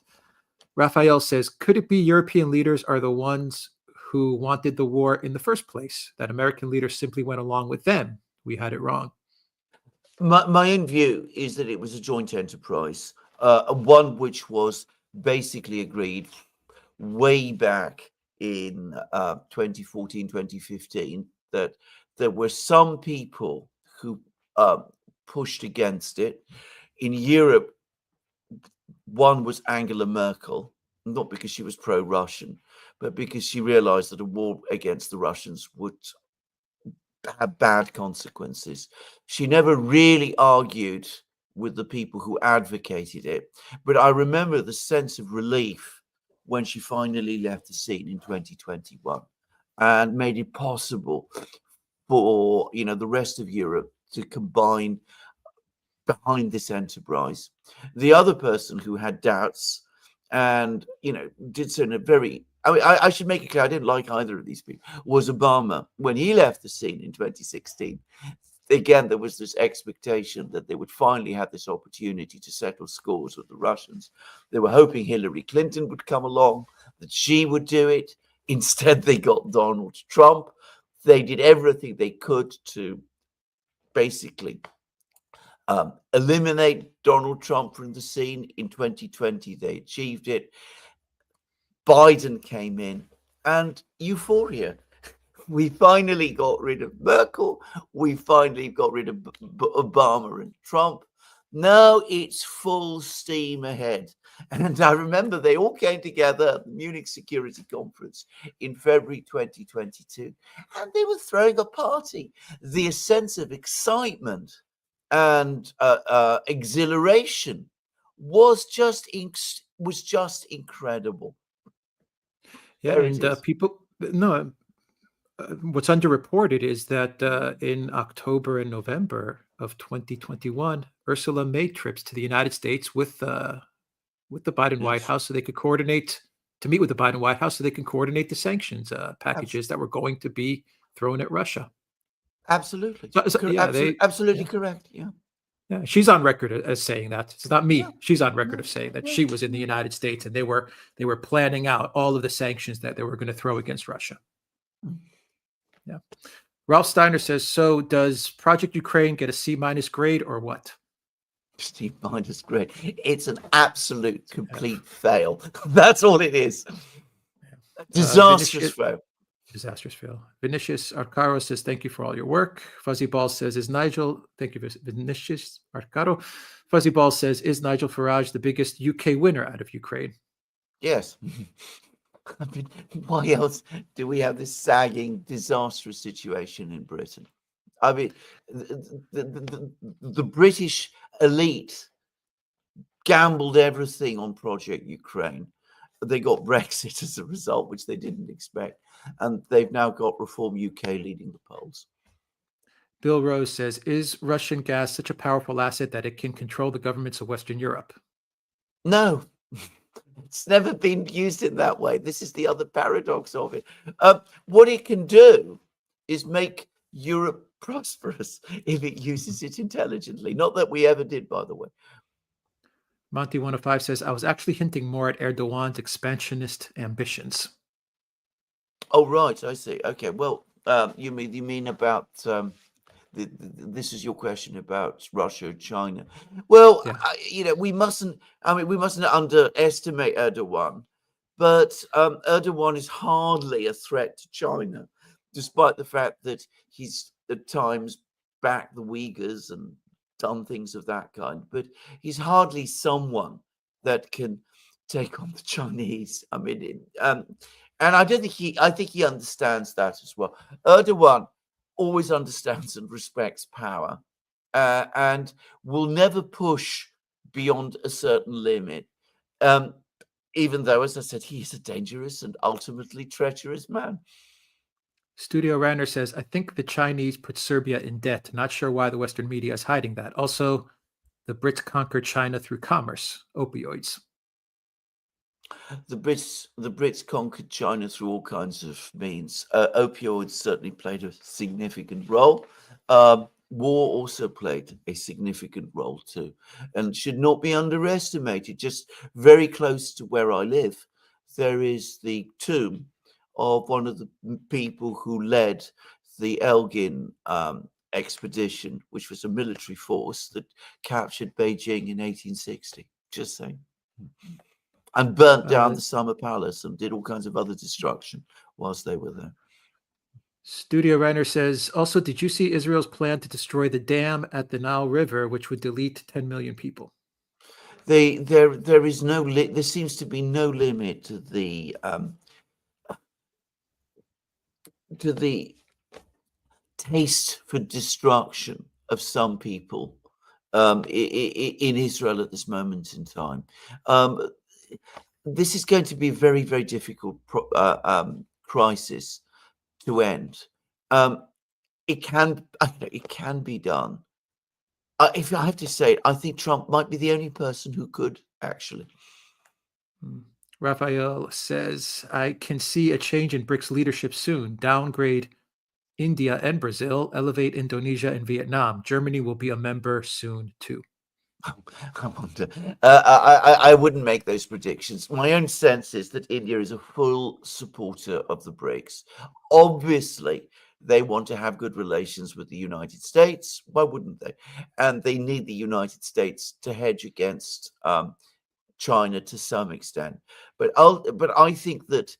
Raphael says, could it be European leaders are the ones who wanted the war in the first place, that American leaders simply went along with them? We had it wrong. My own view is that it was a joint enterprise, one which was basically agreed way back in 2014, 2015, that there were some people who pushed against it. In Europe, one was Angela Merkel, not because she was pro-Russian, but because she realized that a war against the Russians would have bad consequences. She never really argued with the people who advocated it, but I remember the sense of relief when she finally left the scene in 2021 and made it possible for the rest of Europe to combine behind this enterprise. The other person who had doubts and did so in a very, I should make it clear, I didn't like either of these people, was Obama. When he left the scene in 2016, again, there was this expectation that they would finally have this opportunity to settle scores with the Russians. They were hoping Hillary Clinton would come along, that she would do it. Instead, they got Donald Trump. They did everything they could to basically eliminate Donald Trump from the scene. In 2020, they achieved it. Biden came in and euphoria. We finally got rid of Merkel. We finally got rid of Obama and Trump. Now it's full steam ahead. And I remember they all came together at the Munich Security Conference in February 2022, and they were throwing a party. The sense of excitement and exhilaration was just incredible. Yeah, and people no. What's underreported is that in October and November of 2021, Ursula made trips to the United States with the Biden White House so they could coordinate to meet with the Biden White House so they can coordinate the sanctions packages that were going to be thrown at Russia. Absolutely. Absolutely correct. Yeah. Yeah, she's on record as saying that. It's not me. Yeah. She's on record of saying that she was in the United States and they were planning out all of the sanctions that they were going to throw against Russia. Yeah. Ralph Steiner says, so does Project Ukraine get a C- grade or what? C- grade. It's an absolute complete fail. That's all it is. Disastrous fail. Disastrous fail. Vinicius Arcaro says, thank you for all your work. Fuzzy Ball says, thank you, Vinicius Arcaro. Fuzzy Ball says, is Nigel Farage the biggest UK winner out of Ukraine? Yes. I mean, why else do we have this sagging, disastrous situation in Britain? I mean, the British elite gambled everything on Project Ukraine. They got Brexit as a result, which they didn't expect. And they've now got Reform UK leading the polls. Bill Rose says, is Russian gas such a powerful asset that it can control the governments of Western Europe? No. It's never been used in that way. This is the other paradox of it. What it can do is make Europe prosperous if it uses it intelligently. Not that we ever did, by the way. Monty 105 says, I was actually hinting more at Erdogan's expansionist ambitions. Oh, right. I see. Okay. Well, you mean about this is your question about Russia and China. Well, Yeah. we mustn't underestimate Erdogan, but Erdogan is hardly a threat to China, despite the fact that he's at times backed the Uyghurs and done things of that kind. But he's hardly someone that can take on the Chinese. I mean, and I think he understands that as well. Erdogan always understands and respects power, and will never push beyond a certain limit. Even though, as I said, he is a dangerous and ultimately treacherous man. Studio Rainer says, I think the Chinese put Serbia in debt. Not sure why the Western media is hiding that. Also, the Brits conquered China through commerce, opioids. The Brits conquered China through all kinds of means. Opioids certainly played a significant role. War also played a significant role too, and should not be underestimated. Just very close to where I live, there is the tomb of one of the people who led the Elgin expedition, which was a military force that captured Beijing in 1860. Just saying. And burnt down the Summer Palace and did all kinds of other destruction whilst they were there. Studio Rainer says, also, did you see Israel's plan to destroy the dam at the Nile River, which would delete 10 million people? There is no there seems to be no limit to the taste for destruction of some people in Israel at this moment in time. This is going to be a very, very difficult crisis to end. It can be done. If I have to say, I think Trump might be the only person who could actually. Raphael says, I can see a change in BRICS leadership soon. Downgrade India and Brazil, elevate Indonesia and Vietnam. Germany will be a member soon too. I wonder. I wouldn't make those predictions. My own sense is that India is a full supporter of the BRICS. Obviously, they want to have good relations with the United States. Why wouldn't they? And they need the United States to hedge against China to some extent. But I think that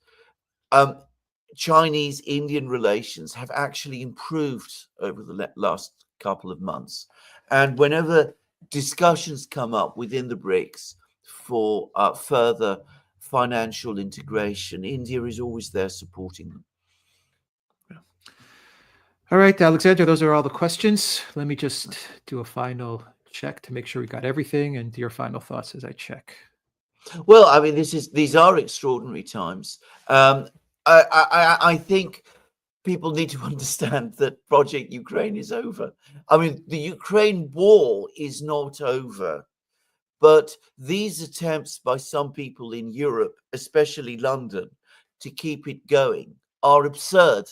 Chinese-Indian relations have actually improved over the last couple of months. And whenever discussions come up within the BRICS for further financial integration, India is always there supporting them. All right, Alexander, those are all the questions. Let me just do a final check to make sure we got everything, and your final thoughts as I check. Well, I mean, these are extraordinary times. I think people need to understand that Project Ukraine is over. I mean, the Ukraine war is not over, but these attempts by some people in Europe, especially London, to keep it going are absurd,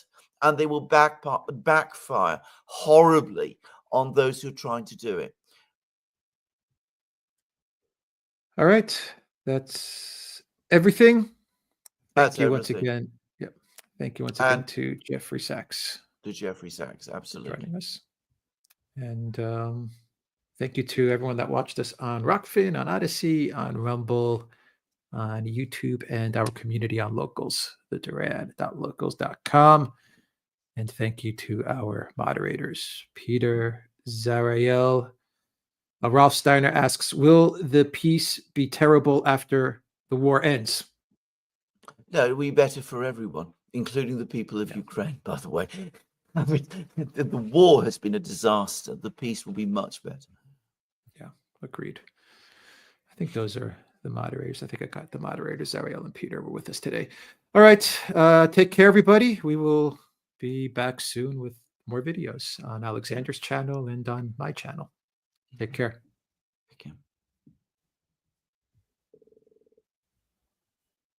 and they will backfire horribly on those who are trying to do it. All right, that's everything. That's Thank you everything. once again. Yep. Thank you once again to Jeffrey Sachs. To Jeffrey Sachs, absolutely. Joining us. And thank you to everyone that watched us on Rockfin, on Odyssey, on Rumble, on YouTube, and our community on Locals, the Duran.locals.com. And thank you to our moderators, Peter, Zarael. Ralph Steiner asks, will the peace be terrible after the war ends? No, it'll be better for everyone, including the people of Ukraine, by the way. I mean, the war has been a disaster. The peace will be much better. Yeah, agreed. I think those are the moderators. I think I got the moderators. Zariel and Peter were with us today. All right. Take care, everybody. We will be back soon with more videos on Alexander's channel and on my channel. Take care.